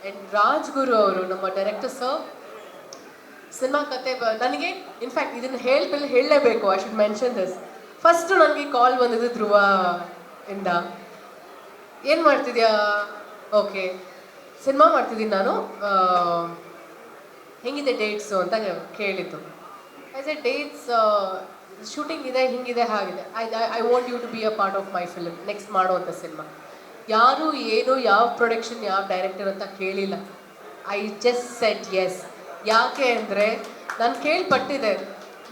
ಆ್ಯಂಡ್ ರಾಜ್ಗುರು ಅವರು ನಮ್ಮ ಡೈರೆಕ್ಟರ್ ಸರ್. ಸಿನಿಮಾ ಕತೆ ನನಗೆ ಇನ್ಫ್ಯಾಕ್ಟ್ ಇದನ್ನು ಹೇಳಲೇಬೇಕು, I should mention this. First ನನಗೆ ಕಾಲ್ ಬಂದಿದ್ದು ಧ್ರುವ ಇಂದ, ಏನು ಮಾಡ್ತಿದ್ಯಾ? ಓಕೆ, ಸಿನಿಮಾ ಮಾಡ್ತಿದ್ದೀನಿ ನಾನು, ಹೆಂಗಿದೆ ಡೇಟ್ಸು ಅಂತ ಕೇಳಿದ್ದು. ಆ್ಯಸ್ ಎ ಡೇಟ್ಸ್ ಶೂಟಿಂಗ್ ಇದೆ, ಹಿಂಗಿದೆ, ಹಾಗಿದೆ. I want you to be a part of my film, next ಮಾಡುವಂಥ ಸಿನಿಮಾ. ಯಾರು ಏನು, ಯಾವ ಪ್ರೊಡಕ್ಷನ್, ಯಾವ ಡೈರೆಕ್ಟರ್ ಅಂತ ಕೇಳಿಲ್ಲ. I just said yes. ಯಾಕೆ ಅಂದರೆ ನಾನು ಕೇಳ್ಪಟ್ಟಿದ್ದೆ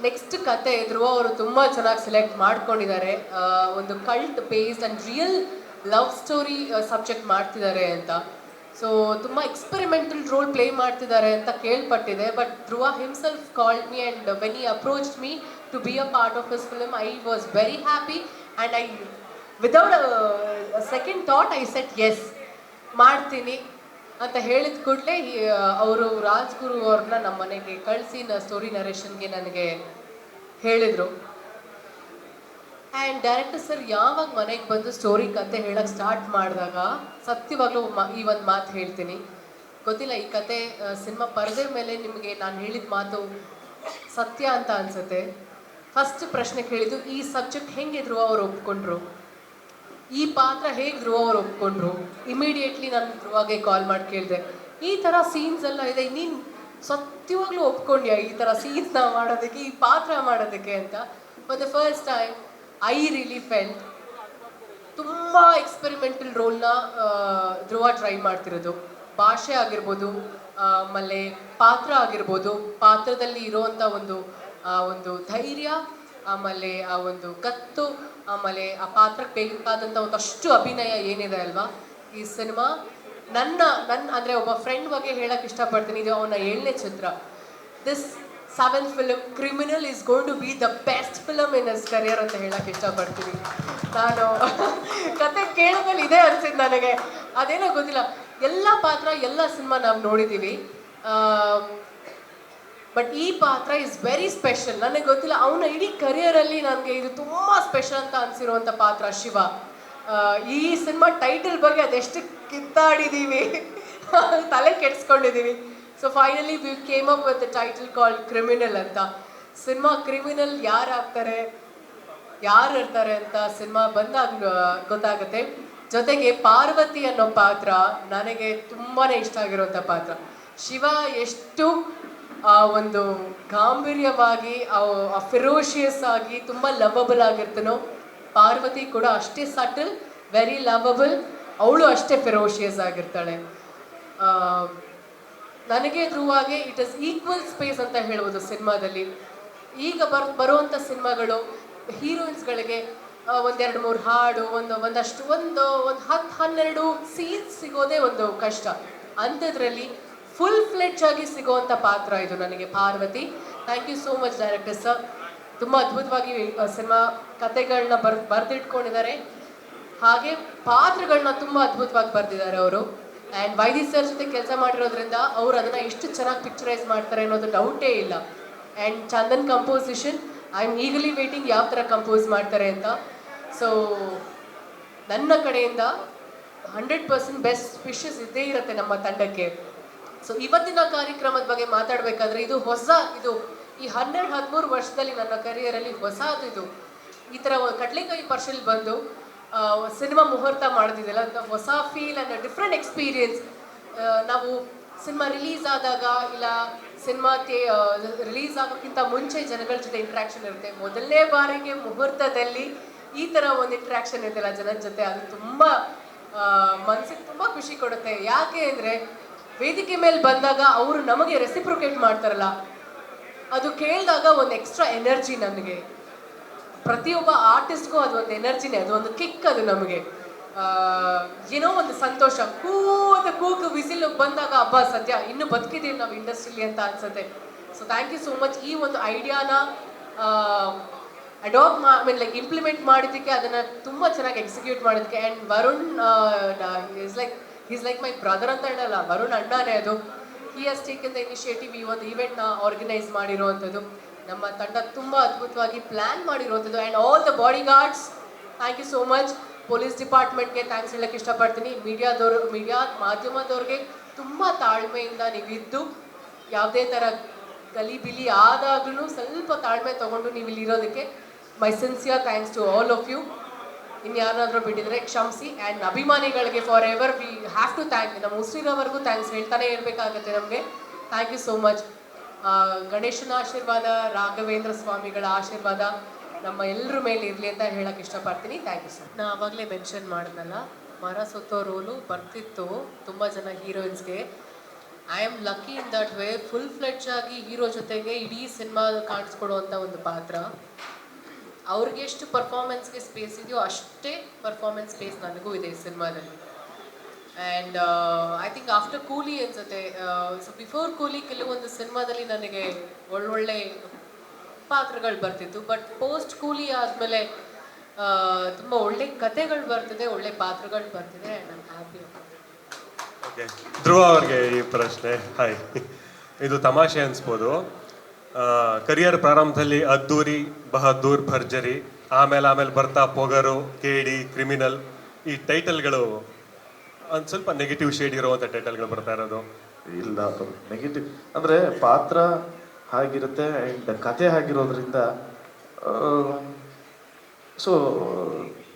ನೆಕ್ಸ್ಟ್ ಕತೆ ಧ್ರುವ ಅವರು ತುಂಬ ಚೆನ್ನಾಗಿ ಸೆಲೆಕ್ಟ್ ಮಾಡ್ಕೊಂಡಿದ್ದಾರೆ, ಒಂದು cult based and real love story subject ಮಾಡ್ತಿದ್ದಾರೆ ಅಂತ. ಸೊ ತುಂಬ ಎಕ್ಸ್ಪೆರಿಮೆಂಟಲ್ ರೋಲ್ ಪ್ಲೇ ಮಾಡ್ತಿದ್ದಾರೆ ಅಂತ ಕೇಳ್ಪಟ್ಟಿದೆ. But Dhruva himself called me and when he approached me to be a part of his film, I was very happy and I without second thought I said yes, ಮಾಡ್ತೀನಿ ಅಂತ ಹೇಳಿದ ಕೂಡಲೇ ಅವರು ರಾಜ್ಗುರು ಅವ್ರನ್ನ ನಮ್ಮ ಮನೆಗೆ ಕಳಿಸಿ ಸ್ಟೋರಿ ನರೇಷನ್ಗೆ ನನಗೆ ಹೇಳಿದರು. ಆ್ಯಂಡ್ ಡೈರೆಕ್ಟರ್ ಸರ್ ಯಾವಾಗ ಮನೆಗೆ ಬಂದು ಸ್ಟೋರಿ ಕತೆ ಹೇಳೋಕ್ಕೆ ಸ್ಟಾರ್ಟ್ ಮಾಡಿದಾಗ ಸತ್ಯವಾಗ್ಲೂ ಈ ಒಂದು ಮಾತು ಹೇಳ್ತೀನಿ. ಗೊತ್ತಿಲ್ಲ, ಈ ಕತೆ ಸಿನಿಮಾ ಪರದೆ ಮೇಲೆ ನಿಮಗೆ ನಾನು ಹೇಳಿದ ಮಾತು ಸತ್ಯ ಅಂತ ಅನಿಸುತ್ತೆ. ಫಸ್ಟ್ ಪ್ರಶ್ನೆ ಕೇಳಿದ್ದು, ಈ ಸಬ್ಜೆಕ್ಟ್ ಹೆಂಗೆ ಧ್ರುವ ಅವ್ರು ಒಪ್ಕೊಂಡ್ರು, ಈ ಪಾತ್ರ ಹೇಗೆ ಧ್ರುವ ಅವ್ರು ಒಪ್ಕೊಂಡ್ರು. ಇಮಿಡಿಯೇಟ್ಲಿ ನಾನು ಧ್ರುವಾಗೆ ಕಾಲ್ ಮಾಡಿ ಕೇಳಿದೆ, ಈ ಥರ ಸೀನ್ಸ್ ಎಲ್ಲ ಇದೆ, ನೀನು ಸತ್ಯವಾಗ್ಲೂ ಒಪ್ಕೊಂಡ್ಯಾ ಈ ಥರ ಸೀನ್ಸ್ನ ಮಾಡೋದಕ್ಕೆ, ಈ ಪಾತ್ರ ಮಾಡೋದಕ್ಕೆ ಅಂತ. For the first time I really felt ತುಂಬ ಎಕ್ಸ್ಪೆರಿಮೆಂಟಲ್ ರೋಲ್ನ ಧ್ರುವ ಟ್ರೈ ಮಾಡ್ತಿರೋದು. ಭಾಷೆ ಆಗಿರ್ಬೋದು, ಆಮೇಲೆ ಪಾತ್ರ ಆಗಿರ್ಬೋದು, ಪಾತ್ರದಲ್ಲಿ ಇರೋವಂಥ ಒಂದು ಧೈರ್ಯ, ಆಮೇಲೆ ಆ ಒಂದು ಗತ್ತು, ಆಮೇಲೆ ಆ ಪಾತ್ರಕ್ಕೆ ಬೇಕಾದಂಥ ಒಂದಷ್ಟು ಅಭಿನಯ ಏನಿದೆ ಅಲ್ವಾ ಈ ಸಿನಿಮಾ. ನನ್ನ ಅಂದರೆ ಒಬ್ಬ ಫ್ರೆಂಡ್ ಬಗ್ಗೆ ಹೇಳಕ್ಕೆ ಇಷ್ಟಪಡ್ತೀನಿ, ಇದು ಅವನ 7ನೇ ಚಿತ್ರ. This 7th film criminal is going to be the best film in his career ಅಂತ ಹೇಳಕ್ಕೆ ಇಷ್ಟಪಡ್ತೀನಿ. ನಾನು ಕತೆ ಕೇಳಿದ್ಮೇಲೆ ಇದೇ ಅನ್ಸಿದ್ದು ನನಗೆ, ಅದೇನೋ ಗೊತ್ತಿಲ್ಲ. ಎಲ್ಲ ಪಾತ್ರ ಎಲ್ಲ ಸಿನಿಮಾ ನಾವು ನೋಡಿದ್ದೀವಿ, ಬಟ್ ಈ ಪಾತ್ರ ಇಸ್ ವೆರಿ ಸ್ಪೆಷಲ್. ನನಗೆ ಗೊತ್ತಿಲ್ಲ, ಅವನ ಇಡೀ ಕರಿಯರಲ್ಲಿ ನನಗೆ ಇದು ತುಂಬ ಸ್ಪೆಷಲ್ ಅಂತ ಅನಿಸಿರುವಂಥ ಪಾತ್ರ ಶಿವ. ಈ ಸಿನಿಮಾ ಟೈಟಲ್ ಬಗ್ಗೆ ಅದೆಷ್ಟು ಕಿತ್ತಾಡಿದ್ದೀವಿ, ತಲೆ ಕೆಡಿಸ್ಕೊಂಡಿದ್ದೀವಿ. So finally we came up with the title called criminal ಅಂತ. ಸಿನಿಮಾ ಕ್ರಿಮಿನಲ್ ಯಾರು ಆಗ್ತಾರೆ, ಯಾರು ಇರ್ತಾರೆ ಅಂತ ಸಿನಿಮಾ ಬಂದಾಗ ಗೊತ್ತಾಗುತ್ತೆ. ಜೊತೆಗೆ ಪಾರ್ವತಿ ಅನ್ನೋ ಪಾತ್ರ ನನಗೆ ತುಂಬಾ ಇಷ್ಟ ಆಗಿರುವಂಥ ಪಾತ್ರ. ಶಿವ ಎಷ್ಟು ಒಂದು ಗಾಂಭೀರ್ಯವಾಗಿ, ಫಿರೋಷಿಯಸ್ ಆಗಿ ತುಂಬ ಲವಬಲ್ ಆಗಿರ್ತಾನೋ, ಪಾರ್ವತಿ ಕೂಡ ಅಷ್ಟೇ ಸಟಲ್, ವೆರಿ ಲವಬಲ್, ಅವಳು ಅಷ್ಟೇ ಫಿರೋಷಿಯಸ್ ಆಗಿರ್ತಾಳೆ. ನನಗೆ ಧ್ರುವಾಗೆ ಇಟ್ ಇಸ್ ಈಕ್ವಲ್ ಸ್ಪೇಸ್ ಅಂತ ಹೇಳ್ಬೋದು ಸಿನಿಮಾದಲ್ಲಿ. ಈಗ ಬರುವಂಥ ಸಿನಿಮಾಗಳು ಹೀರೋಯಿನ್ಸ್ಗಳಿಗೆ 1-2-3 ಹಾಡು, ಒಂದು 10-12 ಸೀನ್ಸ್ ಸಿಗೋದೇ ಒಂದು ಕಷ್ಟ. ಅಂಥದ್ರಲ್ಲಿ ಫುಲ್ ಫ್ಲೆಡ್ಜ್ ಆಗಿ ಸಿಗೋವಂಥ ಪಾತ್ರ ಇದು ನನಗೆ Parvati. Thank you so much director sir. ತುಂಬ ಅದ್ಭುತವಾಗಿ ಸಿನಿಮಾ ಕತೆಗಳನ್ನ ಬರೆದಿಟ್ಕೊಂಡಿದ್ದಾರೆ, ಹಾಗೆ ಪಾತ್ರಗಳನ್ನ ತುಂಬ ಅದ್ಭುತವಾಗಿ ಬರೆದಿದ್ದಾರೆ ಅವರು. ಆ್ಯಂಡ್ ವೈದ್ಯ ಸರ್ ಜೊತೆ ಕೆಲಸ ಮಾಡಿರೋದ್ರಿಂದ ಅವರು ಅದನ್ನು ಎಷ್ಟು ಚೆನ್ನಾಗಿ ಪಿಕ್ಚರೈಸ್ ಮಾಡ್ತಾರೆ ಅನ್ನೋದು ಡೌಟೇ ಇಲ್ಲ. And Chandan composition, I am eagerly waiting ಯಾವ ಥರ ಕಂಪೋಸ್ ಮಾಡ್ತಾರೆ ಅಂತ. ಸೊ ನನ್ನ ಕಡೆಯಿಂದ 100% ಬೆಸ್ಟ್ ವಿಶಸ್ ಇದ್ದೇ ಇರುತ್ತೆ ನಮ್ಮ ತಂಡಕ್ಕೆ. ಸೊ ಇವತ್ತಿನ ಕಾರ್ಯಕ್ರಮದ ಬಗ್ಗೆ ಮಾತಾಡಬೇಕಾದ್ರೆ ಇದು ಈ 12-13 ವರ್ಷದಲ್ಲಿ ನನ್ನ ಕರಿಯರಲ್ಲಿ ಹೊಸದು. ಇದು ಈ ಥರ ಕಡಲೆಕಾಯಿ ಪರ್ಷಲ್ ಬಂದು ಸಿನಿಮಾ ಮುಹೂರ್ತ ಮಾಡೋದಿದೆಯಲ್ಲ, ಹೊಸ ಫೀಲ್ ಆ್ಯಂಡ್ ಡಿಫ್ರೆಂಟ್ ಎಕ್ಸ್ಪೀರಿಯನ್ಸ್. ನಾವು ಸಿನಿಮಾ ರಿಲೀಸ್ ಆದಾಗ, ಇಲ್ಲ ಸಿನಿಮಾ ರಿಲೀಸ್ ಆಗೋಕ್ಕಿಂತ ಮುಂಚೆ ಜನಗಳ ಜೊತೆ ಇಂಟ್ರ್ಯಾಕ್ಷನ್ ಇರುತ್ತೆ. ಮೊದಲನೇ ಬಾರಿಗೆ ಮುಹೂರ್ತದಲ್ಲಿ ಈ ಥರ ಒಂದು ಇಂಟ್ರ್ಯಾಕ್ಷನ್ ಇರುತ್ತಲ್ಲ ಜನದ ಜೊತೆ, ಅದು ತುಂಬ ಮನಸ್ಸಿಗೆ ತುಂಬ ಖುಷಿ ಕೊಡುತ್ತೆ. ಯಾಕೆ ಅಂದರೆ ವೇದಿಕೆ ಮೇಲೆ ಬಂದಾಗ ಅವರು ನಮಗೆ ರೆಸಿಪ್ರೊಕೇಟ್ ಮಾಡ್ತಾರಲ್ಲ, ಅದು ಕೇಳಿದಾಗ ಒಂದು ಎಕ್ಸ್ಟ್ರಾ ಎನರ್ಜಿ ನನಗೆ. ಪ್ರತಿಯೊಬ್ಬ ಆರ್ಟಿಸ್ಟ್ಗೂ ಅದು ಒಂದು ಎನರ್ಜಿನೇ, ಅದು ಒಂದು ಕಿಕ್ ಅದು ನಮಗೆ. ಏನೋ ಒಂದು ಸಂತೋಷ, ಕೂಗು ವಿಸಿಲ್ ಬಂದಾಗ ಹಬ್ಬ ಸದ್ಯ ಇನ್ನೂ ಬದುಕಿದ್ದೀವಿ ನಾವು ಇಂಡಸ್ಟ್ರಿಲಿ ಅಂತ ಅನ್ಸುತ್ತೆ. So thank you so much. ಈ ಒಂದು ಐಡಿಯಾನ ಲೈಕ್ ಇಂಪ್ಲಿಮೆಂಟ್ ಮಾಡಿದ್ದಕ್ಕೆ, ಅದನ್ನು ತುಂಬ ಚೆನ್ನಾಗಿ ಎಕ್ಸಿಕ್ಯೂಟ್ ಮಾಡಿದ್ದಕ್ಕೆ. And Varun is like my brother ಅಂತ ಹೇಳಲ್ಲ, ವರುಣ್ ಅಣ್ಣನೇ ಅದು. He has taken the initiative ಈ ಒಂದು ಈವೆಂಟ್ನ ಆರ್ಗನೈಸ್ ಮಾಡಿರುವಂಥದ್ದು. ನಮ್ಮ ತಂಡ ತುಂಬ ಅದ್ಭುತವಾಗಿ ಪ್ಲ್ಯಾನ್ ಮಾಡಿರುವಂಥದ್ದು. And all the bodyguards, thank you so much. Police ಡಿಪಾರ್ಟ್ಮೆಂಟ್ಗೆ ಥ್ಯಾಂಕ್ಸ್ ಹೇಳೋಕ್ಕೆ ಇಷ್ಟಪಡ್ತೀನಿ. ಮೀಡಿಯಾ ಮಾಧ್ಯಮದವ್ರಿಗೆ ತುಂಬ ತಾಳ್ಮೆಯಿಂದ ನೀವಿದ್ದು, ಯಾವುದೇ ಥರ ಗಲಿಬಿಲಿ ಆದಾಗ್ಲೂ ಸ್ವಲ್ಪ ತಾಳ್ಮೆ ತೊಗೊಂಡು ನೀವು ಇಲ್ಲಿರೋದಕ್ಕೆ my sincere thanks to all of you. ಇನ್ಯಾರನ್ನಾದರೂ ಬಿಟ್ಟಿದ್ರೆ ಕ್ಷಮಿಸಿ. ಆ್ಯಂಡ್ ಅಭಿಮಾನಿಗಳಿಗೆ forever we have to thank, ನಮ್ಮ ಉಸಿರವರೆಗೂ ಥ್ಯಾಂಕ್ಸ್ ಹೇಳ್ತಾನೆ ಇರಬೇಕಾಗತ್ತೆ ನಮಗೆ. Thank you so much. ಗಣೇಶನ ಆಶೀರ್ವಾದ, ರಾಘವೇಂದ್ರ ಸ್ವಾಮಿಗಳ ಆಶೀರ್ವಾದ ನಮ್ಮ ಎಲ್ಲರ ಮೇಲೆ ಇರಲಿ ಅಂತ ಹೇಳಕ್ಕೆ ಇಷ್ಟಪಡ್ತೀನಿ. Thank you sir. ನಾ ಆವಾಗಲೇ ಮೆನ್ಷನ್ ಮಾಡಿದ್ನಲ್ಲ, ಮರ ಸುತ್ತೋ ರೋಲು ಬರ್ತಿತ್ತು ತುಂಬ ಜನ ಹೀರೋಯಿನ್ಸ್ಗೆ. I am lucky in that way, full fledge ಆಗಿ ಹೀರೋ ಜೊತೆಗೆ ಇಡೀ ಸಿನಿಮಾ ಕಾಣಿಸ್ಕೊಡುವಂಥ ಒಂದು ಪಾತ್ರ. ಅವ್ರಿಗೆ ಎಷ್ಟು ಪರ್ಫಾರ್ಮೆನ್ಸ್ಗೆ ಸ್ಪೇಸ್ ಇದೆಯೋ ಅಷ್ಟೇ ಪರ್ಫಾರ್ಮೆನ್ಸ್ ಸ್ಪೇಸ್ ನನಗೂ ಇದೆ ಈ ಸಿನಿಮಾದಲ್ಲಿ. ಆ್ಯಂಡ್ ಐ ಥಿಂಕ್ ಆಫ್ಟರ್ ಕೂಲಿ ಅನ್ಸುತ್ತೆ. ಸೊ ಬಿಫೋರ್ ಕೂಲಿ ಕೆಲವೊಂದು ಸಿನಿಮಾದಲ್ಲಿ ನನಗೆ ಒಳ್ಳೊಳ್ಳೆ ಪಾತ್ರಗಳು ಬರ್ತಿತ್ತು. ಬಟ್ ಪೋಸ್ಟ್ ಕೂಲಿ ಆದಮೇಲೆ ತುಂಬ ಒಳ್ಳೆ ಕತೆಗಳು ಬರ್ತಿದೆ, ಒಳ್ಳೆ ಪಾತ್ರಗಳು ಬರ್ತಿದೆ. And I am happy. Okay, Dhruva ಅವ್ರಿಗೆ ಈ ಪ್ರಶ್ನೆ. ಹಾಯ್, ಇದು ತಮಾಷೆ ಅನ್ಸ್ಬೋದು. ಕರಿಯರ್ ಪ್ರಾರಂಭದಲ್ಲಿ ಅದ್ದೂರಿ, ಬಹದ್ದೂರ್, ಭರ್ಜರಿ, ಆಮೇಲೆ ಬರ್ತಾ ಪೊಗರು, ಕೇಡಿ, ಕ್ರಿಮಿನಲ್, ಈ ಟೈಟಲ್ಗಳು ಒಂದು ಸ್ವಲ್ಪ ನೆಗೆಟಿವ್ ಶೇಡ್ ಇರುವಂಥ ಟೈಟಲ್ಗಳು ಬರ್ತಾ ಇರೋದು. ಇಲ್ಲ, ನೆಗೆಟಿವ್ ಅಂದರೆ ಪಾತ್ರ ಹಾಗಿರುತ್ತೆ ಆ್ಯಂಡ್ ಕತೆ ಆಗಿರೋದ್ರಿಂದ. ಸೊ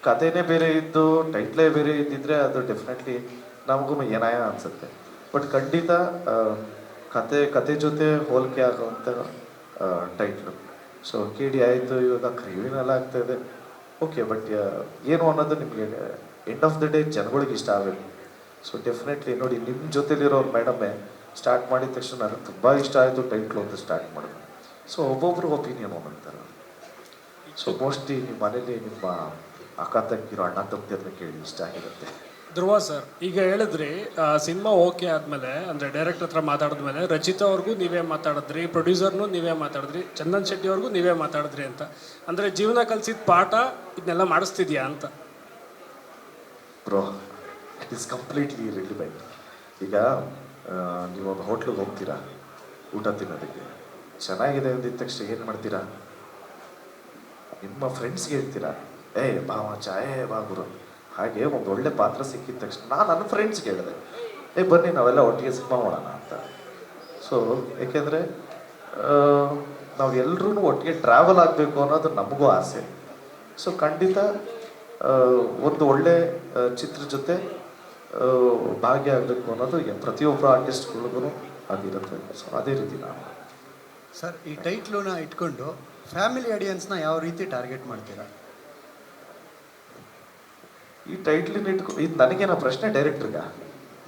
ಕತೆನೇ ಬೇರೆ ಇದ್ದು ಟೈಟ್ಲೇ ಬೇರೆ ಇದ್ದಿದ್ರೆ ಅದು ಡೆಫಿನೆಟ್ಲಿ ನಮಗೂ ಏನಾಯ ಅನಿಸುತ್ತೆ. ಬಟ್ ಖಂಡಿತ ಕತೆ ಜೊತೆ ಹೋಲಿಕೆ ಆಗುವಂಥ ಟೈಟ್ಲು. ಸೊ ಕೇಡಿ ಆಯಿತು, ಇವಾಗ ಕ್ರಿಮಿನಲ್ ಆಗ್ತಾಯಿದೆ. ಓಕೆ, ಬಟ್ ಏನು ಅನ್ನೋದು ನಿಮಗೆ ಎಂಡ್ ಆಫ್ ದ ಡೇ ಜನಗಳಿಗೆ ಇಷ್ಟ ಆಗಬೇಕು. ಸೊ ಡೆಫಿನೆಟ್ಲಿ ನೋಡಿ, ನಿಮ್ಮ ಜೊತೆಲಿರೋರು ಮೇಡಮೇ ಸ್ಟಾರ್ಟ್ ಮಾಡಿದ ತಕ್ಷಣ ನನಗೆ ತುಂಬ ಇಷ್ಟ ಆಯಿತು ಟೈಟ್ಲು ಅಂತ ಸ್ಟಾರ್ಟ್ ಮಾಡಿದ್ರು. ಸೊ ಒಬ್ಬೊಬ್ರು ಒಪಿನಿಯನ್ ಒಂದಂತಾರೆ. ಸೊ ಮೋಸ್ಟ್ಲಿ ನಿಮ್ಮ ಮನೇಲಿ ನಿಮ್ಮ ಅಕ್ಕ ತಂಗಿರೋ ಅಣ್ಣ ತಮ್ಮದಿರನ್ನ ಕೇಳಿ ಇಷ್ಟ ಆಗಿರುತ್ತೆ. ಧ್ರುವ ಸರ್, ಈಗ ಹೇಳಿದ್ರಿ ಸಿನಿಮಾ ಓಕೆ ಆದಮೇಲೆ, ಅಂದರೆ ಡೈರೆಕ್ಟರ್ ಹತ್ರ ಮಾತಾಡಿದ್ಮೇಲೆ ರಚಿತಾ ಅವ್ರಿಗೂ ನೀವೇ ಮಾತಾಡಿದ್ರಿ, ಪ್ರೊಡ್ಯೂಸರ್ನು ನೀವೇ ಮಾತಾಡಿದ್ರಿ, ಚಂದನ್ ಶೆಟ್ಟಿ ಅವ್ರಿಗೂ ನೀವೇ ಮಾತಾಡಿದ್ರಿ ಅಂತ. ಅಂದರೆ ಜೀವನ ಕಲಿಸಿದ ಪಾಠ ಇದನ್ನೆಲ್ಲ ಮಾಡಿಸ್ತಿದ್ಯಾ ಅಂತ? Bro, it is completely relevant. ಈಗ ನೀವೊಂದು ಹೋಟ್ಲಿಗೆ ಹೋಗ್ತೀರಾ ಊಟ ತಿನ್ನೋದಕ್ಕೆ, ಚೆನ್ನಾಗಿದೆ ಅಂದಿದ ತಕ್ಷಣ ಏನು ಮಾಡ್ತೀರಾ? ನಿಮ್ಮ ಫ್ರೆಂಡ್ಸ್ಗೆ ಹೇಳ್ತೀರಾ, ಬಾ ಮಚ್ಚ, ಬಾ ಗುರು. ಹಾಗೆ ಒಂದು ಒಳ್ಳೆ ಪಾತ್ರ ಸಿಕ್ಕಿದ ತಕ್ಷಣ ನಾನು ನನ್ನ ಫ್ರೆಂಡ್ಸ್ಗೆ ಹೇಳಿದೆ, ಬನ್ನಿ ನಾವೆಲ್ಲ ಒಟ್ಟಿಗೆ ಸಿನಿಮಾ ಮಾಡೋಣ ಅಂತ. ಸೊ ಏಕೆಂದರೆ ನಾವು ಎಲ್ಲರೂ ಒಟ್ಟಿಗೆ ಟ್ರಾವೆಲ್ ಆಗಬೇಕು ಅನ್ನೋದು ನಮಗೂ ಆಸೆ. ಸೊ ಖಂಡಿತ ಒಂದು ಒಳ್ಳೆ ಚಿತ್ರ ಜೊತೆ ಭಾಗಿಯಾಗಬೇಕು ಅನ್ನೋದು ಪ್ರತಿಯೊಬ್ಬ ಆರ್ಟಿಸ್ಟ್ಗಳಿಗೂ ಅದಿರುತ್ತೆ. ಸೊ ಅದೇ ರೀತಿ ನಾನು ಸರ್, ಈ ಟೈಟ್ಲನ್ನ ಇಟ್ಕೊಂಡು ಫ್ಯಾಮಿಲಿ ಆಡಿಯನ್ಸ್ನ ಯಾವ ರೀತಿ ಟಾರ್ಗೆಟ್ ಮಾಡ್ತೀರಾ? ಈ ಟೈಟ್ಲಿನ ಇಟ್ಕೊಂಡು ಇದು ನನಗೇನೋ ಪ್ರಶ್ನೆ ಡೈರೆಕ್ಟ್ರಿಗ?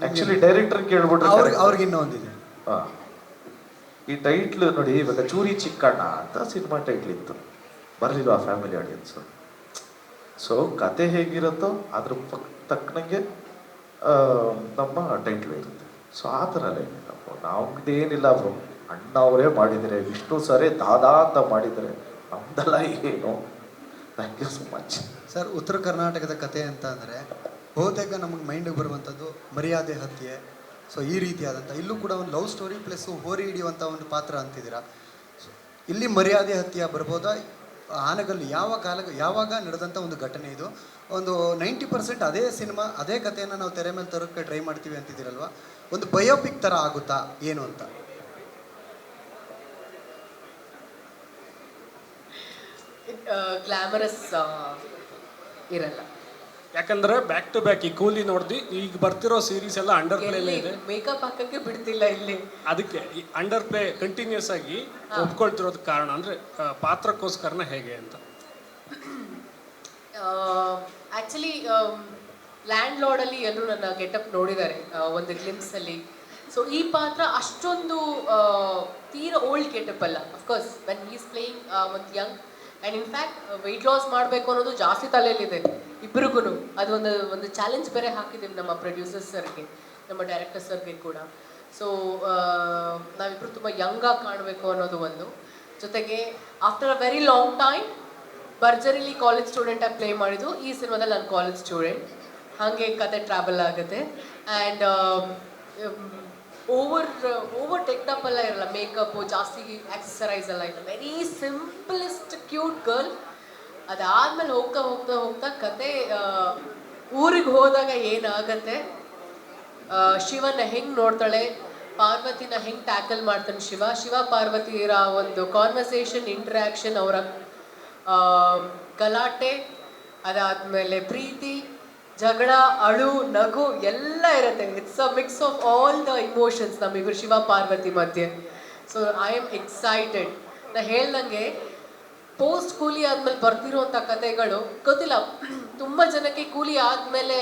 ಆ್ಯಕ್ಚುಲಿ ಡೈರೆಕ್ಟರ್ ಕೇಳ್ಬಿಟ್ರೆ ಅವ್ರಿಗೆ ಇನ್ನೂ ಒಂದಿದೆ. ಹಾಂ, ಈ ಟೈಟ್ಲ್ ನೋಡಿ, ಇವಾಗ ಚೂರಿ ಚಿಕ್ಕಣ್ಣ ಅಂತ ಸಿನಿಮಾ ಟೈಟ್ಲ್ ಇತ್ತು, ಬರಲಿಲ್ಲ ಆ ಫ್ಯಾಮಿಲಿ ಆಡಿಯನ್ಸು. ಸೊ ಕತೆ ಹೇಗಿರುತ್ತೋ ಅದ್ರ ತಕ್ಕನಂಗೆ ನಮ್ಮ ಟೈಟ್ಲ್ ಇರುತ್ತೆ. ಸೊ ಆ ಥರನೇ ನಮ್ದೇನಿಲ್ಲ ಬ್ರೋ, ಅಣ್ಣ ಅವರೇ ಮಾಡಿದರೆ, ವಿಷ್ಣು ಸರೇ ದಾದಾ ಅಂತ ಮಾಡಿದರೆ, ನಮ್ದೆಲ್ಲ ಏನು. Thank you so much sir. ಉತ್ತರ ಕರ್ನಾಟಕದ ಕತೆ ಅಂತ ಅಂದರೆ ಬಹುತೇಕ ನಮಗೆ ಮೈಂಡಿಗೆ ಬರುವಂಥದ್ದು ಮರ್ಯಾದೆ ಹತ್ಯೆ. ಸೊ ಈ ರೀತಿಯಾದಂಥ, ಇಲ್ಲೂ ಕೂಡ ಒಂದು ಲವ್ ಸ್ಟೋರಿ ಪ್ಲಸ್ ಹೋರಿ ಹಿಡಿಯುವಂಥ ಒಂದು ಪಾತ್ರ ಅಂತಿದ್ದೀರಾ. ಇಲ್ಲಿ ಮರ್ಯಾದೆ ಹತ್ಯೆ ಬರ್ಬೋದಾ? ಆನಗಲ್ಲು ಯಾವಾಗ ನಡೆದಂಥ ಒಂದು ಘಟನೆ ಇದು? ಒಂದು 90% ಅದೇ ಸಿನಿಮಾ, ಅದೇ ಕಥೆಯನ್ನು ನಾವು ತೆರೆ ಮೇಲೆ ತರೋಕ್ಕೆ ಟ್ರೈ ಮಾಡ್ತೀವಿ ಅಂತಿದ್ದೀರಲ್ವ, ಒಂದು ಬಯೋಪಿಕ್ ಥರ ಆಗುತ್ತಾ ಏನು ಅಂತ? ಗ್ಲಾಮರಸ್ ಇರಲ್ಲ. ಯಾಕಂದ್ರೆ ಬ್ಯಾಕ್ ಟು ಬ್ಯಾಕ್ ಈ ಕೂಲಿ ನೋಡ್ದಿ, ಈಗ ಬರ್ತಿರೋ ಸೀರೀಸ್ ಎಲ್ಲ ಅಂಡರ್ ಪ್ಲೇಲೇ ಇದೆ. ಮೇಕಪ್ ಹಾಕಕ್ಕೆ ಬಿಡ್ತಿಲ್ಲ ಇಲ್ಲಿ. ಅದಕ್ಕೆ ಈ ಅಂಡರ್ ಪ್ಲೇ ಕಂಟಿನ್ಯೂಸ್ ಆಗಿ ಒಪ್ಕೊಳ್ತಿರೋದಕ್ಕೆ ಕಾರಣ ಅಂದರೆ ಪಾತ್ರಕ್ಕೋಸ್ಕರನ ಹೇಗೆ ಅಂತ? ಆ್ಯಕ್ಚುಲಿ ಲ್ಯಾಂಡ್ ಲಾರ್ಡಲ್ಲಿ ಎಲ್ಲರೂ ನನ್ನ ಗೆಟಪ್ ನೋಡಿದ್ದಾರೆ ಒಂದು ಗ್ಲಿಮ್ಸಲ್ಲಿ. ಸೊ ಈ ಪಾತ್ರ ಅಷ್ಟೊಂದು ತೀರಾ ಓಲ್ಡ್ ಗೆಟಪ್ ಅಲ್ಲ. ಅಫ್ಕೋರ್ಸ್ ವೆನ್ ಈಸ್ ಪ್ಲೇಯಿಂಗ್ ಒಂದು young and in fact weight loss ಮಾಡಬೇಕು ಅನ್ನೋದು ಜಾಸ್ತಿ ತಲೆಯಲ್ಲಿದೆ ಇಬ್ಬರಿಗೂ. ಅದು ಒಂದು ಚಾಲೆಂಜ್ ಬೇರೆ ಹಾಕಿದ್ದೀವಿ ನಮ್ಮ ಪ್ರೊಡ್ಯೂಸರ್ ಸರ್ಗೆ, ನಮ್ಮ ಡೈರೆಕ್ಟರ್ ಸರ್ಗೆ ಕೂಡ. ಸೊ ನಾವಿಬ್ಬರು ತುಂಬ ಯಂಗಾಗಿ ಕಾಣಬೇಕು ಅನ್ನೋದು ಒಂದು. ಜೊತೆಗೆ after a very long time ಭರ್ಜರಿಲಿ ಕಾಲೇಜ್ ಸ್ಟೂಡೆಂಟಾಗಿ ಪ್ಲೇ ಮಾಡಿದ್ದು, ಈ ಸಿನಿಮಾದಲ್ಲಿ ನಾನು ಕಾಲೇಜ್ ಸ್ಟೂಡೆಂಟ್. ಹಾಗೆ ಕತೆ ಟ್ರಾವೆಲ್ ಆಗುತ್ತೆ. ಆ್ಯಂಡ್ ಓವರ್ ಟೆಕ್ಟಪ್ ಎಲ್ಲ ಇರಲ್ಲ, ಮೇಕಪ್ಪು ಜಾಸ್ತಿ, ಆಕ್ಸಸರೈಸ್ ಎಲ್ಲ ಇಲ್ಲ. Very simplest cute girl. ಅದಾದಮೇಲೆ ಹೋಗ್ತಾ ಹೋಗ್ತಾ ಹೋಗ್ತಾ ಕತೆ ಊರಿಗೆ ಹೋದಾಗ ಏನಾಗತ್ತೆ, ಶಿವನ ಹೆಂಗೆ ನೋಡ್ತಾಳೆ, ಪಾರ್ವತಿನ ಹೆಂಗೆ ಟ್ಯಾಕಲ್ ಮಾಡ್ತಾನೆ ಶಿವ ಪಾರ್ವತಿ ಇರೋ ಒಂದು ಕಾನ್ವರ್ಸೇಷನ್, ಇಂಟ್ರ್ಯಾಕ್ಷನ್, ಅವರ ಗಲಾಟೆ, ಅದಾದಮೇಲೆ ಪ್ರೀತಿ, ಜಗಳ, ಅಳು, ನಗು ಎಲ್ಲ ಇರುತ್ತೆ. It's a mix of all the emotions ನಮ್ಮಿಬ್ಬರು ಶಿವ ಪಾರ್ವತಿ ಮಧ್ಯೆ. So I am excited. ನಾ ಹೇಳ್ದಂಗೆ ಪೋಸ್ಟ್ ಕೂಲಿ ಆದಮೇಲೆ ಬರ್ತಿರೋಂಥ ಕತೆಗಳು ಗೊತ್ತಿಲ್ಲ, ತುಂಬ ಜನಕ್ಕೆ ಕೂಲಿ ಆದಮೇಲೆ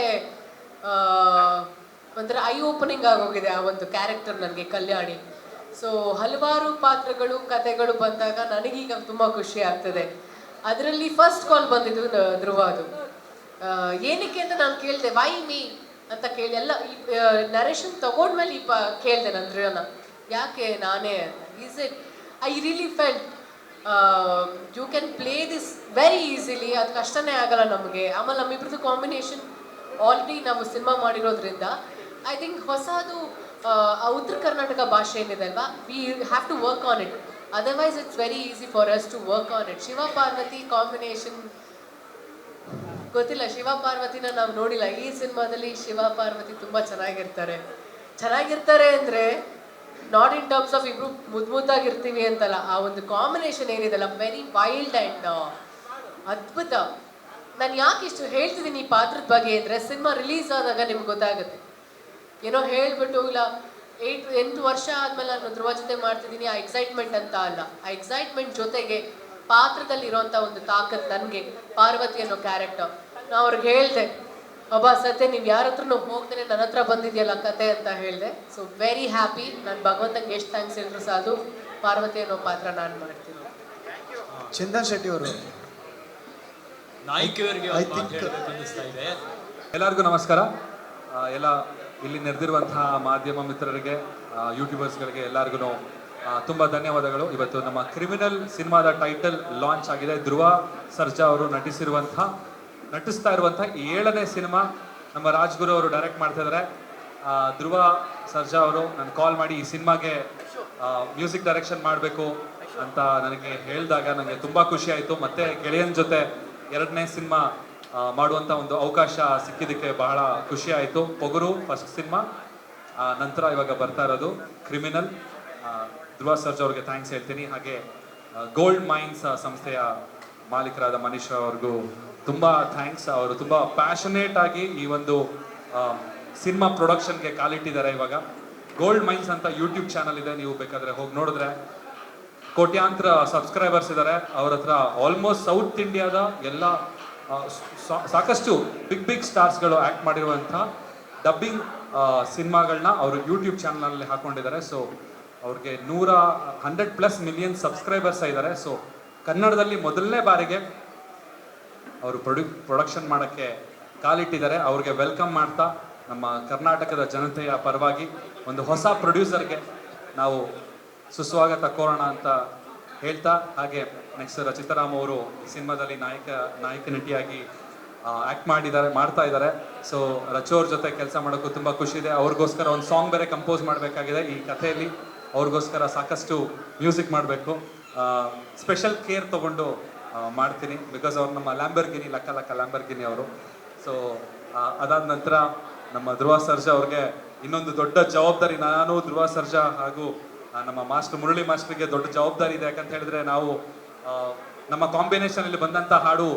ಒಂಥರ ಐ ಓಪನಿಂಗ್ ಆಗೋಗಿದೆ ಆ ಒಂದು ಕ್ಯಾರೆಕ್ಟರ್ ನನಗೆ, ಕಲ್ಯಾಣಿ. ಸೊ ಹಲವಾರು ಪಾತ್ರಗಳು ಕತೆಗಳು ಬಂದಾಗ ನನಗೀಗ ತುಂಬ ಖುಷಿ ಆಗ್ತದೆ. ಅದರಲ್ಲಿ ಫಸ್ಟ್ ಕಾಲ್ ಬಂದಿದ್ದು ಧ್ರುವದು. ಏನಕ್ಕೆ ಅಂತ ನಾನು ಕೇಳಿದೆ, ವೈ ಮೀ ಅಂತ ಕೇಳಿ, ಎಲ್ಲ ಈ ನರೇಶನ್ ತಗೊಂಡ್ಮೇಲೆ ಕೇಳಿದೆ ನಾನು ಧ್ರುವನ, ಯಾಕೆ ನಾನೇ ಅಂತ. Is it I really felt you can play this very easily, ಅದು ಕಷ್ಟನೇ ಆಗಲ್ಲ ನಮಗೆ. ಆಮೇಲೆ ನಮ್ಮಿಬ್ರದ್ದು ಕಾಂಬಿನೇಷನ್ ಆಲ್ರೆಡಿ ನಾವು ಸಿನಿಮಾ ಮಾಡಿರೋದ್ರಿಂದ ಐ ಥಿಂಕ್ ಹೊಸದು ಉತ್ತರ ಕರ್ನಾಟಕ ಭಾಷೆ ಏನಿದೆ ಅಲ್ವಾ, we have to work on it, otherwise it's very easy for us to work on it. Shiva Parvati combination ಗೊತ್ತಿಲ್ಲ, ಶಿವ ಪಾರ್ವತಿನ ನಾವು ನೋಡಿಲ್ಲ. ಈ ಸಿನಿಮಾದಲ್ಲಿ ಶಿವ ಪಾರ್ವತಿ ತುಂಬ ಚೆನ್ನಾಗಿರ್ತಾರೆ ಅಂದರೆ ನಾಟ್ ಇನ್ ಟರ್ಮ್ಸ್ ಆಫ್ ಇಬ್ರು ಮುದ್ದಾಗಿರ್ತೀವಿ ಅಂತಲ್ಲ, ಆ ಒಂದು ಕಾಂಬಿನೇಷನ್ ಏನಿದೆಲ್ಲ ವೆರಿ ವೈಲ್ಡ್ ಆ್ಯಂಡ್ ಅದ್ಭುತ. ನಾನು ಯಾಕೆ ಇಷ್ಟು ಹೇಳ್ತಿದ್ದೀನಿ ಈ ಪಾತ್ರದ ಬಗ್ಗೆ ಅಂದರೆ, ಸಿನಿಮಾ ರಿಲೀಸ್ ಆದಾಗ ನಿಮ್ಗೆ ಗೊತ್ತಾಗುತ್ತೆ. ಏನೋ ಹೇಳ್ಬಿಟ್ಟು ಇಲ್ಲ 8 ವರ್ಷ ಆದಮೇಲೆ ನಾನು ಧ್ರುವ ಜೊತೆ ಮಾಡ್ತಿದ್ದೀನಿ ಆ ಎಕ್ಸೈಟ್ಮೆಂಟ್ ಅಂತ ಅಲ್ಲ. ಆ ಎಕ್ಸೈಟ್ಮೆಂಟ್ ಜೊತೆಗೆ ಪಾತ್ರದಲ್ಲಿ ಇರೋಂಥ ಒಂದು ತಾಕತ್ ನನಗೆ, ಪಾರ್ವತಿ ಅನ್ನೋ ಕ್ಯಾರೆಕ್ಟರ್. ನಾನು ಅವ್ರಿಗೆ ಹೇಳಿದೆ, ಒಬ್ಬ ಸತ್ಯ ನೀವು ಯಾರ ಹತ್ರನೂ ಹೋಗ್ತೇನೆ, ನನ್ನ ಹತ್ರ ಬಂದಿದೆಯಲ್ಲ ಕತೆ ಅಂತ ಹೇಳಿದೆ. So very happy. ನಾನು ಭಗವಂತಂಗೆ ಎಷ್ಟು ಥ್ಯಾಂಕ್ಸ್ ಹೇಳಿದ್ರು ಸಾಧು, ಪಾರ್ವತಿ ಅನ್ನೋ ಪಾತ್ರ ನಾನು ಮಾಡ್ತೀನಿ. ಚಂದನ್ ಶೆಟ್ಟಿ ಅವರು ನಾಯಕಿಯವರಿಗೆ I think- ಅನ್ನಿಸ್ತಾ ಇದೆ. ಎಲ್ಲರಿಗೂ ನಮಸ್ಕಾರ. ಎಲ್ಲ ಇಲ್ಲಿ ನೆರೆದಿರುವಂತಹ ಮಾಧ್ಯಮ ಮಿತ್ರರಿಗೆ, ಯೂಟ್ಯೂಬರ್ಸ್ಗಳಿಗೆ ಎಲ್ಲರಿಗೂ ತುಂಬ ಧನ್ಯವಾದಗಳು. ಇವತ್ತು ನಮ್ಮ ಕ್ರಿಮಿನಲ್ ಸಿನಿಮಾದ ಟೈಟಲ್ ಲಾಂಚ್ ಆಗಿದೆ. ಧ್ರುವ ಸರ್ಜಾ ಅವರು ನಟಿಸ್ತಾ ಇರುವಂಥ 7ನೇ ಸಿನಿಮಾ. ನಮ್ಮ ರಾಜ್ಗುರು ಅವರು ಡೈರೆಕ್ಟ್ ಮಾಡ್ತಾ ಇದ್ದಾರೆ. ಧ್ರುವ ಸರ್ಜಾ ಅವರು ನಾನು ಕಾಲ್ ಮಾಡಿ ಈ ಸಿನಿಮಾಗೆ ಮ್ಯೂಸಿಕ್ ಡೈರೆಕ್ಷನ್ ಮಾಡಬೇಕು ಅಂತ ನನಗೆ ಹೇಳಿದಾಗ ನನಗೆ ತುಂಬ ಖುಷಿ ಆಯಿತು. ಮತ್ತು ಗೆಳೆಯನ ಜೊತೆ 2ನೇ ಸಿನಿಮಾ ಮಾಡುವಂಥ ಒಂದು ಅವಕಾಶ ಸಿಕ್ಕಿದ್ದಕ್ಕೆ ಬಹಳ ಖುಷಿ ಆಯಿತು. ಪೊಗರು ಫಸ್ಟ್ ಸಿನಿಮಾ, ನಂತರ ಇವಾಗ ಬರ್ತಾ ಇರೋದು ಕ್ರಿಮಿನಲ್. ಧ್ರುವ ಸರ್ಜಾ ಅವ್ರಿಗೆ ಥ್ಯಾಂಕ್ಸ್ ಹೇಳ್ತೀನಿ. ಹಾಗೆ ಗೋಲ್ಡ್ ಮೈನ್ಸ್ ಸಂಸ್ಥೆಯ ಮಾಲೀಕರಾದ ಮನೀಶ್ ಅವ್ರಿಗೂ ತುಂಬ ಥ್ಯಾಂಕ್ಸ್. ಅವರು ತುಂಬ ಪ್ಯಾಷನೇಟ್ ಆಗಿ ಈ ಒಂದು ಸಿನಿಮಾ ಪ್ರೊಡಕ್ಷನ್ಗೆ ಕಾಲಿಟ್ಟಿದ್ದಾರೆ. ಇವಾಗ ಗೋಲ್ಡ್ ಮೈನ್ಸ್ ಅಂತ ಯೂಟ್ಯೂಬ್ ಚಾನಲ್ ಇದೆ, ನೀವು ಬೇಕಾದರೆ ಹೋಗಿ ನೋಡಿದ್ರೆ ಕೋಟ್ಯಾಂತರ ಸಬ್ಸ್ಕ್ರೈಬರ್ಸ್ ಇದ್ದಾರೆ ಅವ್ರ ಹತ್ರ. ಆಲ್ಮೋಸ್ಟ್ ಸೌತ್ ಇಂಡಿಯಾದ ಎಲ್ಲ ಸಾಕಷ್ಟು ಬಿಗ್ ಸ್ಟಾರ್ಸ್ಗಳು ಆ್ಯಕ್ಟ್ ಮಾಡಿರುವಂಥ ಡಬ್ಬಿಂಗ್ ಸಿನಿಮಾಗಳನ್ನ ಅವರು ಯೂಟ್ಯೂಬ್ ಚಾನಲಲ್ಲಿ ಹಾಕ್ಕೊಂಡಿದ್ದಾರೆ. ಸೊ ಅವ್ರಿಗೆ 100+ ಮಿಲಿಯನ್ ಸಬ್ಸ್ಕ್ರೈಬರ್ಸ್ ಇದ್ದಾರೆ. ಸೊ ಕನ್ನಡದಲ್ಲಿ ಮೊದಲನೇ ಬಾರಿಗೆ ಅವರು ಪ್ರೊಡಕ್ಷನ್ ಮಾಡೋಕ್ಕೆ ಕಾಲಿಟ್ಟಿದ್ದಾರೆ. ಅವ್ರಿಗೆ ವೆಲ್ಕಮ್ ಮಾಡ್ತಾ ನಮ್ಮ ಕರ್ನಾಟಕದ ಜನತೆಯ ಪರವಾಗಿ ಒಂದು ಹೊಸ ಪ್ರೊಡ್ಯೂಸರ್ಗೆ ನಾವು ಸುಸ್ವಾಗತ ಕೋರೋಣ ಅಂತ ಹೇಳ್ತಾ, ಹಾಗೆ ನೆಕ್ಸ್ಟ್ ರಚಿತಾರಾಮ್ ಅವರು ಸಿನಿಮಾದಲ್ಲಿ ನಾಯಕ ನಟಿಯಾಗಿ ಆ್ಯಕ್ಟ್ ಮಾಡ್ತಾ ಇದ್ದಾರೆ. ಸೊ ರಚು ಅವ್ರ ಜೊತೆ ಕೆಲಸ ಮಾಡೋಕ್ಕೂ ತುಂಬ ಖುಷಿ ಇದೆ. ಅವ್ರಿಗೋಸ್ಕರ ಒಂದು ಸಾಂಗ್ ಬೇರೆ ಕಂಪೋಸ್ ಮಾಡಬೇಕಾಗಿದೆ ಈ ಕಥೆಯಲ್ಲಿ. ಅವ್ರಿಗೋಸ್ಕರ ಸಾಕಷ್ಟು ಮ್ಯೂಸಿಕ್ ಮಾಡಬೇಕು. ಸ್ಪೆಷಲ್ ಕೇರ್ ತೊಗೊಂಡು ಮಾಡ್ತೀನಿ, ಬಿಕಾಸ್ ಅವ್ರು ನಮ್ಮ ಲ್ಯಾಂಬರ್ಗಿನಿ ಲಕ್ಕ ಲ್ಯಾಂಬರ್ಗಿನಿ ಅವರು. ಸೊ ಅದಾದ ನಂತರ ನಮ್ಮ ಧ್ರುವ ಸರ್ಜಾ ಅವ್ರಿಗೆ ಇನ್ನೊಂದು ದೊಡ್ಡ ಜವಾಬ್ದಾರಿ. ನಾನು ಧ್ರುವ ಸರ್ಜಾ ಹಾಗೂ ನಮ್ಮ ಮಾಸ್ಟರ್ ಮುರಳಿ ಮಾಸ್ಟರ್ಗೆ ದೊಡ್ಡ ಜವಾಬ್ದಾರಿ ಇದೆ. ಯಾಕಂತ ಹೇಳಿದ್ರೆ ನಾವು ನಮ್ಮ ಕಾಂಬಿನೇಷನಲ್ಲಿ ಬಂದಂಥ ಹಾಡು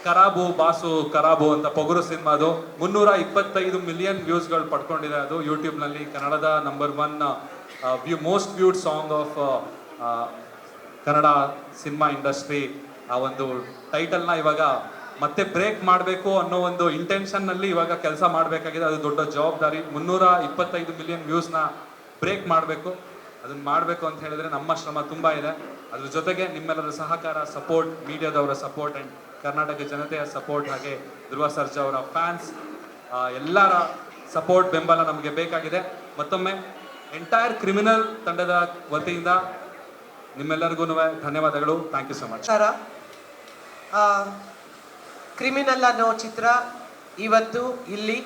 ಖರಾಬು ಬಾಸು ಖರಾಬು ಅಂತ ಪೊಗರು ಸಿನಿಮಾದು 325 ಮಿಲಿಯನ್ ವ್ಯೂಸ್ಗಳು ಪಡ್ಕೊಂಡಿದೆ. ಅದು ಯೂಟ್ಯೂಬ್ನಲ್ಲಿ ಕನ್ನಡದ number 1 most viewed song of Kannada cinema industry. ಆ ಒಂದು ಟೈಟಲ್ನ ಇವಾಗ ಮತ್ತೆ ಬ್ರೇಕ್ ಮಾಡಬೇಕು ಅನ್ನೋ ಒಂದು ಇಂಟೆನ್ಷನ್ನಲ್ಲಿ ಇವಾಗ ಕೆಲಸ ಮಾಡಬೇಕಾಗಿದೆ. ಅದು ದೊಡ್ಡ ಜವಾಬ್ದಾರಿ. 325 ಮಿಲಿಯನ್ ವ್ಯೂಸ್ನ ಬ್ರೇಕ್ ಮಾಡಬೇಕು. ಅದನ್ನು ಮಾಡಬೇಕು ಅಂತ ಹೇಳಿದ್ರೆ ನಮ್ಮ ಶ್ರಮ ತುಂಬ ಇದೆ. ಅದ್ರ ಜೊತೆಗೆ ನಿಮ್ಮೆಲ್ಲರ ಸಹಕಾರ, ಸಪೋರ್ಟ್, ಮೀಡಿಯಾದವರ ಸಪೋರ್ಟ್ ಆ್ಯಂಡ್ ಕರ್ನಾಟಕ ಜನತೆಯ ಸಪೋರ್ಟ್, ಹಾಗೆ ಧ್ರುವ ಸರ್ಜಾ ಅವರ ಫ್ಯಾನ್ಸ್ ಎಲ್ಲರ ಸಪೋರ್ಟ್, ಬೆಂಬಲ ನಮಗೆ ಬೇಕಾಗಿದೆ. ಮತ್ತೊಮ್ಮೆ ಎಂಟೈರ್ ಕ್ರಿಮಿನಲ್ ತಂಡದ ವತಿಯಿಂದ ನಿಮ್ಮೆಲ್ಲರಿಗೂ ಧನ್ಯವಾದಗಳು. Thank you so much. Criminal ಅನ್ನೋ ಚಿತ್ರ ಇವತ್ತು ಇಲ್ಲಿ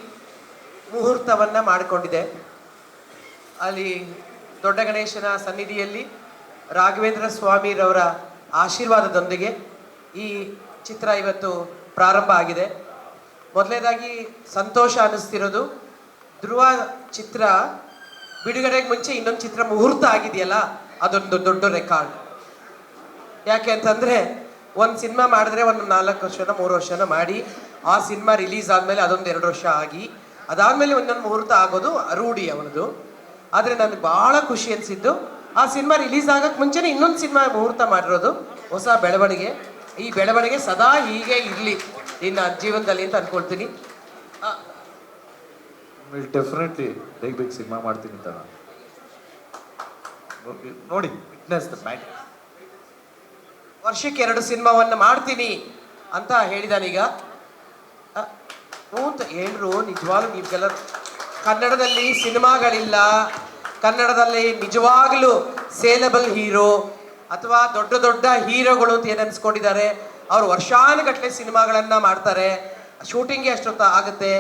ಮುಹೂರ್ತವನ್ನು ಮಾಡಿಕೊಂಡಿದೆ. ಅಲ್ಲಿ ದೊಡ್ಡ ಗಣೇಶನ ಸನ್ನಿಧಿಯಲ್ಲಿ ರಾಘವೇಂದ್ರ ಸ್ವಾಮಿರವರ ಆಶೀರ್ವಾದದೊಂದಿಗೆ ಈ ಚಿತ್ರ ಇವತ್ತು ಪ್ರಾರಂಭ ಆಗಿದೆ. ಮೊದಲನೇದಾಗಿ ಸಂತೋಷ ಅನ್ನಿಸ್ತಿರೋದು, ಧ್ರುವ ಚಿತ್ರ ಬಿಡುಗಡೆಗೆ ಮುಂಚೆ ಇನ್ನೊಂದು ಚಿತ್ರ ಮುಹೂರ್ತ ಆಗಿದೆಯಲ್ಲ, ಅದೊಂದು ದೊಡ್ಡ ರೆಕಾರ್ಡ್. ಯಾಕೆ ಅಂತಂದರೆ ಒಂದು ಸಿನಿಮಾ ಮಾಡಿದ್ರೆ ಒಂದು 4 ವರ್ಷನೋ 3 ವರ್ಷನೋ ಮಾಡಿ ಆ ಸಿನಿಮಾ ರಿಲೀಸ್ ಆದಮೇಲೆ ಅದೊಂದು 2 ವರ್ಷ ಆಗಿ ಅದಾದಮೇಲೆ ಒಂದೊಂದು ಮುಹೂರ್ತ ಆಗೋದು ರೂಢಿ ಅವನದು. ಆದರೆ ನನಗೆ ಭಾಳ ಖುಷಿ ಅನಿಸಿದ್ದು ಆ ಸಿನಿಮಾ ರಿಲೀಸ್ ಆಗೋಕ್ಕೆ ಮುಂಚೆನೇ ಇನ್ನೊಂದು ಸಿನಿಮಾ ಮುಹೂರ್ತ ಮಾಡಿರೋದು. ಹೊಸ ಬೆಳವಣಿಗೆ. ಈ ಬೆಳವಣಿಗೆ ಸದಾ ಹೀಗೆ ಇರಲಿ ನಿನ್ನ ಜೀವನದಲ್ಲಿ ಅಂತ ಅಂದ್ಕೊಳ್ತೀನಿ. ಡೆಫಿನೆಟ್ಲಿ ಬೇಗ ಸಿನಿಮಾ ಮಾಡ್ತೀನಿ ಅಂತ ನೋಡಿ. Witness the matter. ವರ್ಷಕ್ಕೆ 2 ಸಿನಿಮಾವನ್ನು ಮಾಡ್ತೀನಿ ಅಂತ ಹೇಳಿದಾನೀಗ. ಹ್ಞೂ ಅಂತ ಹೇಳ್ರು. ನಿಜವಾಗ್ಲೂ ನೀವೆಲ್ಲ ಕನ್ನಡದಲ್ಲಿ ಸಿನಿಮಾಗಳಿಲ್ಲ, ಕನ್ನಡದಲ್ಲಿ ನಿಜವಾಗ್ಲೂ ಸೇಲೆಬಲ್ ಹೀರೋ ಅಥವಾ ದೊಡ್ಡ ದೊಡ್ಡ ಹೀರೋಗಳು ಅಂತ ಏನು ಅನ್ಸ್ಕೊಂಡಿದ್ದಾರೆ. ಅವರು ವರ್ಷಾನುಗಟ್ಟಲೆ ಸಿನಿಮಾಗಳನ್ನು ಮಾಡ್ತಾರೆ. ಶೂಟಿಂಗ್ಗೆ ಅಷ್ಟೊತ್ತು ಆಗುತ್ತೆ,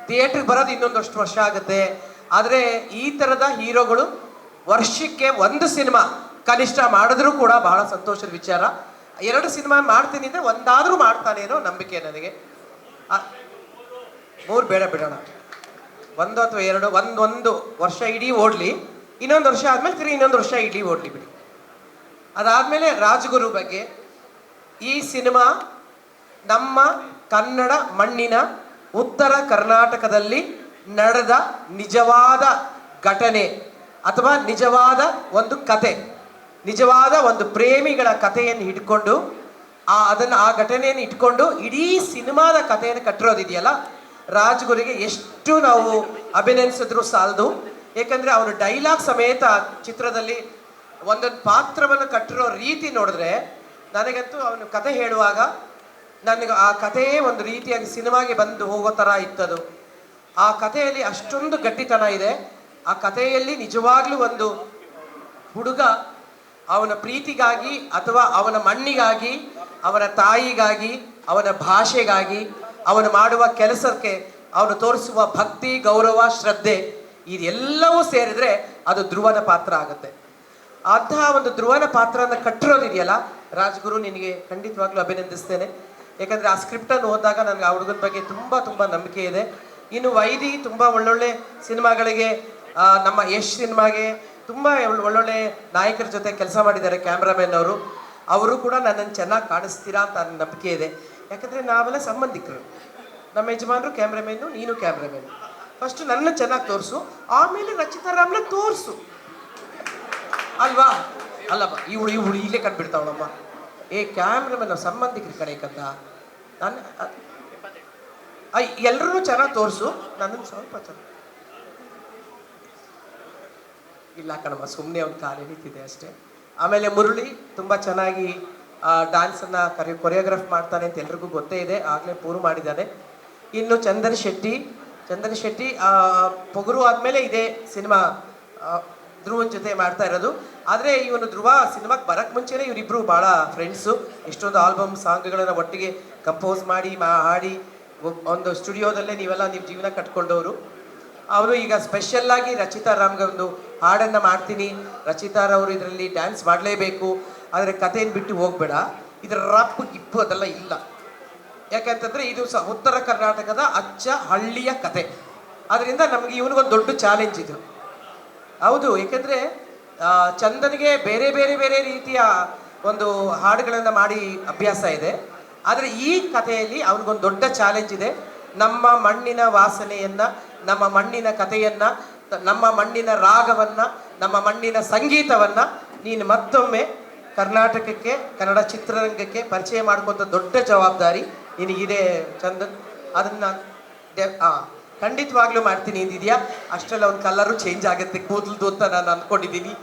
ಥಿಯೇಟ್ರಿಗೆ ಬರೋದು ಇನ್ನೊಂದು ಅಷ್ಟು ವರ್ಷ ಆಗುತ್ತೆ. ಆದರೆ ಈ ಥರದ ಹೀರೋಗಳು ವರ್ಷಕ್ಕೆ 1 ಸಿನಿಮಾ ಕನಿಷ್ಠ ಮಾಡಿದ್ರೂ ಕೂಡ ಬಹಳ ಸಂತೋಷದ ವಿಚಾರ. 2 ಸಿನಿಮಾ ಮಾಡ್ತೀನಿ ಅಂದರೆ ಒಂದಾದರೂ ಮಾಡ್ತಾನೆ ಅನ್ನೋ ನಂಬಿಕೆ ನನಗೆ. 3 ಬೇಡ, ಬಿಡೋಣ. 1 ಅಥವಾ 2, ಒಂದು ವರ್ಷ ಇಡೀ ಓಡಲಿ, ಇನ್ನೊಂದು ವರ್ಷ ಆದಮೇಲೆ ತಿರುಗಿ ಇನ್ನೊಂದು ವರ್ಷ ಇಡೀ ಓಡಲಿ ಬಿಡಿ. ಅದಾದಮೇಲೆ ರಾಜ್ಗುರು ಬಗ್ಗೆ. ಈ ಸಿನಿಮಾ ನಮ್ಮ ಕನ್ನಡ ಮಣ್ಣಿನ ಉತ್ತರ ಕರ್ನಾಟಕದಲ್ಲಿ ನಡೆದ ನಿಜವಾದ ಘಟನೆ ಅಥವಾ ನಿಜವಾದ ಒಂದು ಕತೆ, ನಿಜವಾದ ಒಂದು ಪ್ರೇಮಿಗಳ ಕಥೆಯನ್ನು ಹಿಡ್ಕೊಂಡು ಆ ಘಟನೆಯನ್ನು ಇಟ್ಕೊಂಡು ಇಡೀ ಸಿನಿಮಾದ ಕಥೆಯನ್ನು ಕಟ್ಟಿರೋದಿದೆಯಲ್ಲ, ರಾಜ್ಗುರಿಗೆ ಎಷ್ಟು ನಾವು ಅಭಿನಂದಿಸಿದ್ರು ಸಾಲದು. ಏಕೆಂದರೆ ಅವನು ಡೈಲಾಗ್ ಸಮೇತ ಚಿತ್ರದಲ್ಲಿ ಒಂದೊಂದು ಪಾತ್ರವನ್ನು ಕಟ್ಟಿರೋ ರೀತಿ ನೋಡಿದ್ರೆ ನನಗಂತೂ ಅವನು ಕತೆ ಹೇಳುವಾಗ ನನಗೆ ಆ ಕಥೆಯೇ ಒಂದು ರೀತಿಯಾಗಿ ಸಿನಿಮಾಗೆ ಬಂದು ಹೋಗೋ ಥರ ಇತ್ತದು. ಆ ಕಥೆಯಲ್ಲಿ ಅಷ್ಟೊಂದು ಗಟ್ಟಿತನ ಇದೆ. ಆ ಕಥೆಯಲ್ಲಿ ನಿಜವಾಗ್ಲೂ ಒಂದು ಹುಡುಗ ಅವನ ಪ್ರೀತಿಗಾಗಿ ಅಥವಾ ಅವನ ಮಣ್ಣಿಗಾಗಿ, ಅವನ ತಾಯಿಗಾಗಿ, ಅವನ ಭಾಷೆಗಾಗಿ, ಅವನು ಮಾಡುವ ಕೆಲಸಕ್ಕೆ ಅವನು ತೋರಿಸುವ ಭಕ್ತಿ, ಗೌರವ, ಶ್ರದ್ಧೆ ಇದೆಲ್ಲವೂ ಸೇರಿದ್ರೆ ಅದು ಧ್ರುವನ ಪಾತ್ರ ಆಗುತ್ತೆ. ಅಂತಹ ಒಂದು ಧ್ರುವನ ಪಾತ್ರನ ಕಟ್ಟಿರೋದಿದೆಯಲ್ಲ, ರಾಜ್ಗುರು ನಿನಗೆ ಖಂಡಿತವಾಗ್ಲೂ ಅಭಿನಂದಿಸ್ತೇನೆ. ಯಾಕಂದರೆ ಆ ಸ್ಕ್ರಿಪ್ಟನ್ನು ಓದಿದಾಗ ನನಗೆ ಆ ಹುಡುಗನ ಬಗ್ಗೆ ತುಂಬ ನಂಬಿಕೆ ಇದೆ. ಇನ್ನು ವೈದಿ ತುಂಬ ಒಳ್ಳೊಳ್ಳೆ ಸಿನಿಮಾಗಳಿಗೆ, ನಮ್ಮ ಯಶ್ ಸಿನಿಮಾಗೆ ತುಂಬ ಒಳ್ಳೊಳ್ಳೆ ನಾಯಕರ ಜೊತೆ ಕೆಲಸ ಮಾಡಿದ್ದಾರೆ ಕ್ಯಾಮ್ರಾಮನ್ ಅವರು ಕೂಡ ನನ್ನನ್ನು ಚೆನ್ನಾಗಿ ಕಾಣಿಸ್ತೀರಾ ಅಂತ ನನ್ನ ನಂಬಿಕೆ ಇದೆ. ಯಾಕಂದರೆ ನಾವೆಲ್ಲ ಸಂಬಂಧಿಕರು. ನಮ್ಮ ಯಜಮಾನರು ಕ್ಯಾಮ್ರಾಮನ್ನು, ನೀನು ಕ್ಯಾಮ್ರಾಮನ್. ಫಸ್ಟ್ ನನ್ನ ಚೆನ್ನಾಗಿ ತೋರಿಸು, ಆಮೇಲೆ ರಚಿತಾ ರಾಮ್ನ ತೋರಿಸು ಅಲ್ವಾ? ಅಲ್ಲಪ್ಪ, ಇವಳು ಇಲ್ಲೇ ಕಂಡುಬಿಡ್ತಾವಳಮ್ಮ. ಕ್ಯಾಮ್ರಾಮನ್ ಸಂಬಂಧಿಕರ ಕಡೆ ಕದ್ದ ನಾನು ಎಲ್ಲರೂ ಚೆನ್ನಾಗಿ ತೋರಿಸು, ನನ್ನನ್ನು ಸ್ವಲ್ಪ ಚೆನ್ನಾಗಿ ಇಲ್ಲ ಕಣಮ್ಮ, ಸುಮ್ಮನೆ ಒಂದು ಕಾಲು ಎಳೀತಿದೆ ಅಷ್ಟೇ. ಆಮೇಲೆ ಮುರಳಿ ತುಂಬ ಚೆನ್ನಾಗಿ ಡ್ಯಾನ್ಸನ್ನು ಕೊರಿಯೋಗ್ರಾಫ್ ಮಾಡ್ತಾನೆ ಅಂತ ಎಲ್ರಿಗೂ ಗೊತ್ತೇ ಇದೆ, ಆಗಲೇ ಪೂರ್ವ ಮಾಡಿದ್ದಾನೆ. ಇನ್ನು ಚಂದನ್ ಶೆಟ್ಟಿ ಪೊಗರು ಆದಮೇಲೆ ಇದೇ ಸಿನಿಮಾ ಧ್ರುವನ್ ಜೊತೆ ಮಾಡ್ತಾ ಇರೋದು. ಆದರೆ ಇವನು ಧ್ರುವ ಸಿನಿಮಾಗೆ ಬರೋಕ್ಕೆ ಮುಂಚೆನೇ ಇವರಿಬ್ಬರು ಭಾಳ ಫ್ರೆಂಡ್ಸು. ಎಷ್ಟೊಂದು ಆಲ್ಬಮ್ ಸಾಂಗ್ಗಳನ್ನು ಒಟ್ಟಿಗೆ ಕಂಪೋಸ್ ಮಾಡಿ ಹಾಡಿ ಒಂದು ಸ್ಟುಡಿಯೋದಲ್ಲೇ ನೀವೆಲ್ಲ ನಿಮ್ಮ ಜೀವನ ಕಟ್ಕೊಂಡವರು. ಅವರು ಈಗ ಸ್ಪೆಷಲ್ಲಾಗಿ ರಚಿತಾ ರಾಮ್ಗೆ ಒಂದು ಹಾಡನ್ನು ಮಾಡ್ತೀನಿ, ರಚಿತಾರವರು ಇದರಲ್ಲಿ ಡ್ಯಾನ್ಸ್ ಮಾಡಲೇಬೇಕು, ಆದರೆ ಕಥೆಯನ್ನು ಬಿಟ್ಟು ಹೋಗಬೇಡ, ಇದರ ರಪ್ಪು ಗಿಪ್ಪು ಅದೆಲ್ಲ ಇಲ್ಲ. ಯಾಕಂತಂದರೆ ಇದು ಉತ್ತರ ಕರ್ನಾಟಕದ ಅಚ್ಚ ಹಳ್ಳಿಯ ಕತೆ. ಅದರಿಂದ ನಮಗೆ ಇವನಿಗೊಂದು ದೊಡ್ಡ ಚಾಲೆಂಜ್ ಇದು. ಹೌದು, ಏಕೆಂದರೆ ಚಂದನ್ಗೆ ಬೇರೆ ರೀತಿಯ ಒಂದು ಹಾಡುಗಳನ್ನು ಮಾಡಿ ಅಭ್ಯಾಸ ಇದೆ. ಆದರೆ ಈ ಕಥೆಯಲ್ಲಿ ಅವನಿಗೊಂದು ದೊಡ್ಡ ಚಾಲೆಂಜ್ ಇದೆ. ನಮ್ಮ ಮಣ್ಣಿನ ವಾಸನೆಯನ್ನು, ನಮ್ಮ ಮಣ್ಣಿನ ಕಥೆಯನ್ನು, ನಮ್ಮ ಮಣ್ಣಿನ ರಾಗವನ್ನು, ನಮ್ಮ ಮಣ್ಣಿನ ಸಂಗೀತವನ್ನು ನೀನು ಮತ್ತೊಮ್ಮೆ ಕರ್ನಾಟಕಕ್ಕೆ, ಕನ್ನಡ ಚಿತ್ರರಂಗಕ್ಕೆ ಪರಿಚಯ ಮಾಡ್ಕೊಂತ ದೊಡ್ಡ ಜವಾಬ್ದಾರಿ ನಿನಗಿದೆ ಚಂದನ್. ಅದನ್ನು ಖಂಡಿತವಾಗ್ಲೂ ಮಾಡ್ತೀನಿ ಅಂದಿದ್ಯಾ, ಅಷ್ಟರಲ್ಲಿ ಅವ್ನ ಕಲರು ಚೇಂಜ್ ಆಗುತ್ತೆ ಕೂದಲದು ಅಂತ ನಾನು ಅಂದ್ಕೊಂಡಿದ್ದೀನಿ.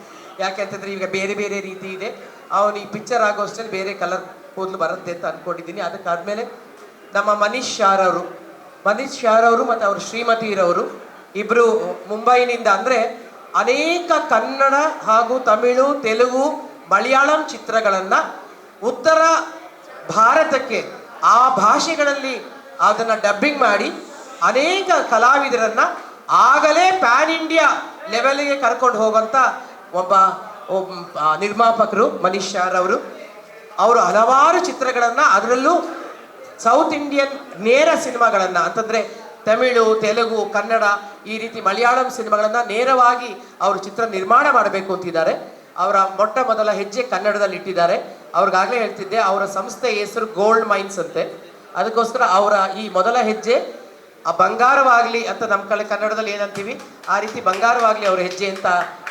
ಯಾಕೆಂತಂದ್ರೆ ಈಗ ಬೇರೆ ಬೇರೆ ರೀತಿ ಇದೆ, ಅವನು ಈ ಪಿಕ್ಚರ್ ಆಗೋ ಅಷ್ಟರಲ್ಲಿ ಬೇರೆ ಕಲರ್ ಕೂದಲು ಬರುತ್ತೆ ಅಂತ ಅಂದ್ಕೊಂಡಿದ್ದೀನಿ. ಅದಕ್ಕಾದ್ಮೇಲೆ ನಮ್ಮ ಮನೀಶ್ ಶಾರ್ ಅವರು ಮತ್ತು ಅವರು ಶ್ರೀಮತಿ ಇರೋರು ಇಬ್ಬರು ಮುಂಬೈನಿಂದ, ಅಂದರೆ ಅನೇಕ ಕನ್ನಡ ಹಾಗೂ ತಮಿಳು, ತೆಲುಗು, ಮಲಯಾಳಂ ಚಿತ್ರಗಳನ್ನು ಉತ್ತರ ಭಾರತಕ್ಕೆ ಆ ಭಾಷೆಗಳಲ್ಲಿ ಅದನ್ನು ಡಬ್ಬಿಂಗ್ ಮಾಡಿ ಅನೇಕ ಕಲಾವಿದರನ್ನು ಆಗಲೇ ಪ್ಯಾನ್ ಇಂಡಿಯಾ ಲೆವೆಲ್ಗೆ ಕರ್ಕೊಂಡು ಹೋಗುವಂಥ ಒಬ್ಬ ನಿರ್ಮಾಪಕರು ಮನೀಶ್ ಶಾರ್ ಅವರು ಹಲವಾರು ಚಿತ್ರಗಳನ್ನು, ಅದರಲ್ಲೂ ಸೌತ್ ಇಂಡಿಯನ್ ನೇರ ಸಿನಿಮಾಗಳನ್ನು ಅಂತಂದರೆ ತಮಿಳು, ತೆಲುಗು, ಕನ್ನಡ, ಈ ರೀತಿ ಮಲಯಾಳಂ ಸಿನಿಮಾಗಳನ್ನು ನೇರವಾಗಿ ಅವರು ಚಿತ್ರ ನಿರ್ಮಾಣ ಮಾಡಬೇಕು ಅಂತಿದ್ದಾರೆ. ಅವರ ಮೊಟ್ಟ ಮೊದಲ ಹೆಜ್ಜೆ ಕನ್ನಡದಲ್ಲಿ ಇಟ್ಟಿದ್ದಾರೆ. ಅವ್ರಿಗಾಗಲೇ ಹೇಳ್ತಿದ್ದೆ, ಅವರ ಸಂಸ್ಥೆ ಹೆಸರು ಗೋಲ್ಡ್ ಮೈನ್ಸ್ ಅಂತೆ. ಅದಕ್ಕೋಸ್ಕರ ಅವರ ಈ ಮೊದಲ ಹೆಜ್ಜೆ ಆ ಬಂಗಾರವಾಗಲಿ ಅಂತ ನಮ್ಮ ಕನ್ನಡದಲ್ಲಿ ಏನಂತೀವಿ ಆ ರೀತಿ ಬಂಗಾರವಾಗಲಿ ಅವರ ಹೆಜ್ಜೆ ಅಂತ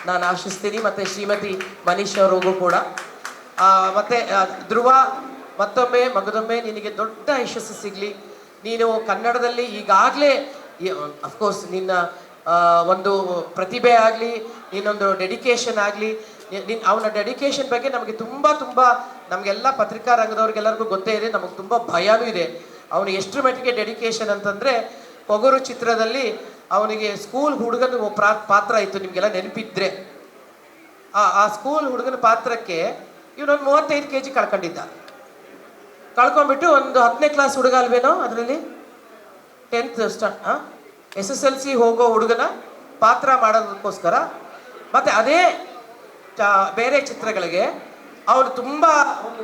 ನಾನು ಆಶಿಸ್ತೀನಿ. ಮತ್ತು ಶ್ರೀಮತಿ ಮನೀಶ್ ಅವ್ರಿಗೂ ಕೂಡ ಮತ್ತು ಧ್ರುವ, ಮಗದೊಮ್ಮೆ ನಿನಗೆ ದೊಡ್ಡ ಯಶಸ್ಸು ಸಿಗಲಿ. ನೀನು ಕನ್ನಡದಲ್ಲಿ ಈಗಾಗಲೇ ಅಫ್ಕೋರ್ಸ್ ನಿನ್ನ ಒಂದು ಪ್ರತಿಭೆ ಆಗಲಿ, ನೀನೊಂದು ಡೆಡಿಕೇಶನ್ ಆಗಲಿ, ಅವನ ಡೆಡಿಕೇಶನ್ ಬಗ್ಗೆ ನಮಗೆ ತುಂಬ ನಮಗೆಲ್ಲ ಪತ್ರಿಕಾ ರಂಗದವ್ರಿಗೆಲ್ಲರಿಗೂ ಗೊತ್ತೇ ಇದೆ, ನಮಗೆ ತುಂಬ ಭಯನೂ ಇದೆ. ಅವನು ಎಷ್ಟರ ಮಟ್ಟಿಗೆ ಡೆಡಿಕೇಶನ್ ಅಂತಂದರೆ, ಪೊಗರು ಚಿತ್ರದಲ್ಲಿ ಅವನಿಗೆ ಸ್ಕೂಲ್ ಹುಡುಗನ ಪಾತ್ರ ಇತ್ತು, ನಿಮಗೆಲ್ಲ ನೆನಪಿದ್ರೆ. ಆ ಸ್ಕೂಲ್ ಹುಡುಗನ ಪಾತ್ರಕ್ಕೆ ಇವನೊಂದು 35 kg ಕಳ್ಕೊಂಡ್ಬಿಟ್ಟು ಒಂದು 10ನೇ ಕ್ಲಾಸ್ ಹುಡುಗ ಅಲ್ವೇನೋ, ಅದರಲ್ಲಿ 10th SSLC ಹೋಗೋ ಹುಡುಗನ ಪಾತ್ರ ಮಾಡೋದಕ್ಕೋಸ್ಕರ ಮತ್ತು ಅದೇ ಬೇರೆ ಚಿತ್ರಗಳಿಗೆ ಅವನು ತುಂಬ ಒಂದು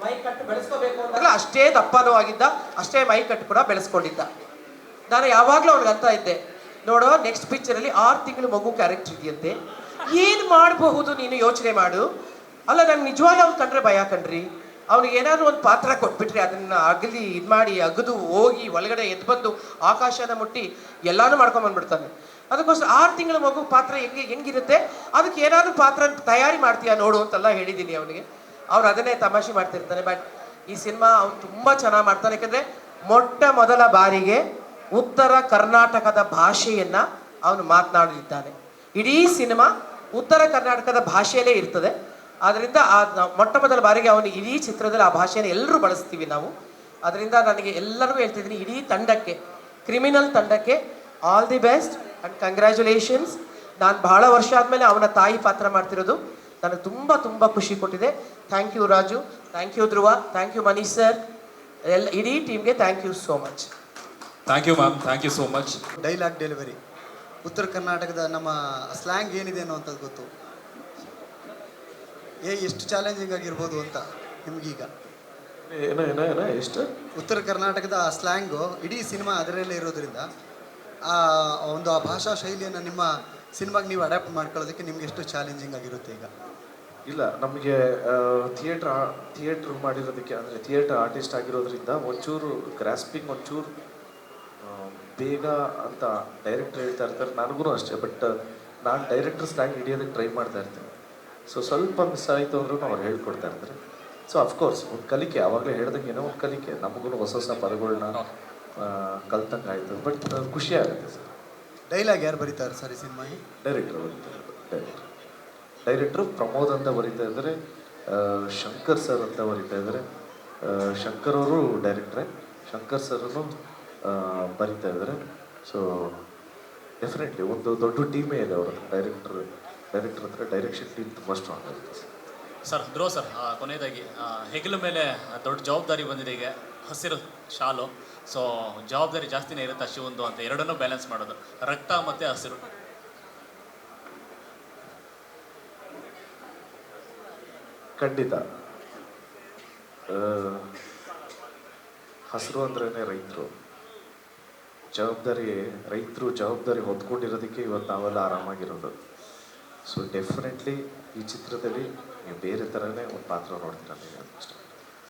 ಮೈ ಕಟ್ಟು ಬೆಳೆಸ್ಕೋಬೇಕು ಅಂತಾಗಲ ಅಷ್ಟೇ ದಪ್ಪನೂ ಆಗಿದ್ದ, ಅಷ್ಟೇ ಮೈ ಕಟ್ಟು ಕೂಡ ಬೆಳೆಸ್ಕೊಂಡಿದ್ದ. ನಾನು ಯಾವಾಗಲೂ ಅವ್ನಿಗೆ ಅಂತ ಇದ್ದೆ, ನೋಡೋ ನೆಕ್ಸ್ಟ್ ಪಿಕ್ಚರಲ್ಲಿ 6 ತಿಂಗಳು ಮಗು ಕ್ಯಾರೆಕ್ಟರ್ ಇದೆಯಂತೆ, ಏನು ಮಾಡಬಹುದು ನೀನು ಯೋಚನೆ ಮಾಡು. ಅಲ್ಲ, ನಂಗೆ ನಿಜವಾಗ್ಲೂ ಅವ್ನು ಕಂಡ್ರೆ ಭಯ ಕಣ್ರಿ. ಅವ್ನಿಗೆ ಏನಾದ್ರು ಒಂದು ಪಾತ್ರ ಕೊಟ್ಬಿಟ್ರೆ ಅದನ್ನು ಅಗಲಿ ಇದು ಮಾಡಿ ಅಗದು ಹೋಗಿ ಒಳಗಡೆ ಎದ್ದು ಬಂದು ಆಕಾಶನ ಮುಟ್ಟಿ ಎಲ್ಲಾನು ಮಾಡ್ಕೊಂಬಂದ್ಬಿಡ್ತಾನೆ. ಅದಕ್ಕೋಸ್ಕರ 6 ತಿಂಗಳ ಮಗು ಪಾತ್ರ ಹೆಂಗಿರುತ್ತೆ, ಅದಕ್ಕೆ ಏನಾದರೂ ಪಾತ್ರ ತಯಾರಿ ಮಾಡ್ತೀಯಾ ನೋಡು ಅಂತೆಲ್ಲ ಹೇಳಿದ್ದೀನಿ ಅವನಿಗೆ. ಅವ್ರು ಅದನ್ನೇ ತಮಾಷೆ ಮಾಡ್ತಿರ್ತಾನೆ. ಬಟ್ ಈ ಸಿನಿಮಾ ಅವ್ನು ತುಂಬ ಚೆನ್ನಾಗಿ ಮಾಡ್ತಾನೆ. ಯಾಕಂದರೆ ಮೊಟ್ಟ ಮೊದಲ ಬಾರಿಗೆ ಉತ್ತರ ಕರ್ನಾಟಕದ ಭಾಷೆಯನ್ನು ಅವನು ಮಾತನಾಡಲಿದ್ದಾನೆ. ಇಡೀ ಸಿನಿಮಾ ಉತ್ತರ ಕರ್ನಾಟಕದ ಭಾಷೆಯಲ್ಲೇ ಇರ್ತದೆ. ಆದ್ದರಿಂದ ಮೊಟ್ಟ ಮೊದಲ ಬಾರಿಗೆ ಅವನು ಇಡೀ ಚಿತ್ರದಲ್ಲಿ ಆ ಭಾಷೆಯನ್ನು ಎಲ್ಲರೂ ಬಳಸ್ತೀವಿ ನಾವು. ಅದರಿಂದ ನನಗೆ ಎಲ್ಲರಿಗೂ ಹೇಳ್ತಿದ್ದೀನಿ, ಇಡೀ ತಂಡಕ್ಕೆ, ಕ್ರಿಮಿನಲ್ ತಂಡಕ್ಕೆ all the best and congratulations. ನಾನು ಬಹಳ ವರ್ಷ ಆದಮೇಲೆ ಅವನ ತಾಯಿ ಪಾತ್ರ ಮಾಡ್ತಿರೋದು ನನಗೆ ತುಂಬ ಖುಷಿ ಕೊಟ್ಟಿದೆ. Thank you Raju, thank you Dhruva, thank you Manish sir, ಇಡೀ ಟೀಮ್ಗೆ thank you so much. Thank you ma'am, thank you so much. Dialogue delivery ಉತ್ತರ ಕರ್ನಾಟಕದ ನಮ್ಮ ಸ್ಲ್ಯಾಂಗ್ ಏನಿದೆ ಅನ್ನೋವಂಥದ್ದು ಗೊತ್ತು. ಎಷ್ಟು ಚಾಲೆಂಜಿಂಗ್ ಆಗಿರ್ಬೋದು ಅಂತ ನಿಮ್ಗೀಗ ಎಷ್ಟು ಉತ್ತರ ಕರ್ನಾಟಕದ ಸ್ಲ್ಯಾಂಗು ಇಡೀ ಸಿನಿಮಾ ಅದರಲ್ಲೇ ಇರೋದ್ರಿಂದ ಆ ಭಾಷಾ ಶೈಲಿಯನ್ನು ನಿಮ್ಮ ಸಿನಿಮಾಗೆ ನೀವು ಅಡ್ಯಾಪ್ಟ್ ಮಾಡ್ಕೊಳ್ಳೋದಕ್ಕೆ ನಿಮ್ಗೆ ಎಷ್ಟು ಚಾಲೆಂಜಿಂಗ್ ಆಗಿರುತ್ತೆ ಈಗ? ಇಲ್ಲ, ನಮಗೆ ಥಿಯೇಟ್ರ್ ಮಾಡಿರೋದಕ್ಕೆ, ಅಂದರೆ ಥಿಯೇಟರ್ ಆರ್ಟಿಸ್ಟ್ ಆಗಿರೋದ್ರಿಂದ ಒಂಚೂರು ಗ್ರಾಸ್ಪಿಂಗ್ ಒಂಚೂರು ಬೇಗ ಅಂತ ಡೈರೆಕ್ಟರ್ ಹೇಳ್ತಾ ಇರ್ತಾರೆ, ನನಗೂ ಅಷ್ಟೇ. ಬಟ್ ನಾನು ಡೈರೆಕ್ಟರ್ ಸ್ಲ್ಯಾಂಗ್ ಹಿಡಿಯೋದಕ್ಕೆ ಟ್ರೈ ಮಾಡ್ತಾ ಇರ್ತೀನಿ. ಸೊ ಸ್ವಲ್ಪ ಮಿಸ್ ಆಯಿತು ಅಂದ್ರೂ ಅವ್ರು ಹೇಳ್ಕೊಡ್ತಾ ಇರ್ತಾರೆ. ಸೊ ಅಫ್ಕೋರ್ಸ್ ಒಂದು ಕಲಿಕೆ, ಆವಾಗಲೇ ಹೇಳ್ದಂಗೆ ಏನೋ ಒಂದು ಕಲಿಕೆ, ನಮಗೂ ಹೊಸ ಪದಗಳನ್ನ ಕಲ್ತಂಗೆ ಆಯಿತು. ಬಟ್ ಖುಷಿ ಆಗುತ್ತೆ ಸರ್. ಡೈಲಾಗ್ ಯಾರು ಬರೀತಾರೆ ಸರ್ ಈ ಸಿನಿಮಾಗೆ? ಡೈರೆಕ್ಟ್ರು ಬರೀತಾರೆ. ಡೈರೆಕ್ಟ್ರು ಪ್ರಮೋದ್ ಅಂತ ಬರೀತಾ ಇದ್ದಾರೆ, ಶಂಕರ್ ಸರ್ ಅಂತ ಬರೀತಾ ಇದ್ದಾರೆ. ಶಂಕರ್ ಅವರು ಡೈರೆಕ್ಟ್ರೇ, ಶಂಕರ್ ಸರ್ನು ಬರೀತಾ ಇದ್ದಾರೆ. ಸೊ ಡೆಫಿನೆಟ್ಲಿ ಒಂದು ದೊಡ್ಡ ಟೀಮೇ ಇದೆ ಅವರ ಡೈರೆಕ್ಟರ್ ಹತ್ರ. ಡೈರೆಕ್ಷನ್ ಟೀಮ್ ತುಂಬ ಸ್ಟ್ರಾಂಗ್ ಆಗುತ್ತೆ ಸರ್. ಧ್ರುವ ಸರ್, ಕೊನೆಯದಾಗಿ ಹೆಗಲ ಮೇಲೆ ದೊಡ್ಡ ಜವಾಬ್ದಾರಿ ಬಂದಿದೆ. ಈಗ ಹಸಿರು ಶಾಲು, ಸೊ ಜವಾಬ್ದಾರಿ ಜಾಸ್ತಿನೇ ಇರುತ್ತೆ ಶಿವಂದು ಅಂತ, ಎರಡನ್ನೂ ಬ್ಯಾಲೆನ್ಸ್ ಮಾಡೋದು, ರಕ್ತ ಮತ್ತು ಹಸಿರು. ಖಂಡಿತ. ಹಸಿರು ಅಂದ್ರೇ ರೈತರು ಜವಾಬ್ದಾರಿ ಹೊತ್ಕೊಂಡಿರೋದಕ್ಕೆ ಇವತ್ತು ನಾವೆಲ್ಲ ಆರಾಮಾಗಿರೋದು. ಸೊ ಡೆಫಿನೆಟ್ಲಿ ಈ ಚಿತ್ರದಲ್ಲಿ ನೀವು ಬೇರೆ ಥರನೇ ಒಂದು ಪಾತ್ರ ನೋಡ್ತೀರ. ಅಷ್ಟೇ.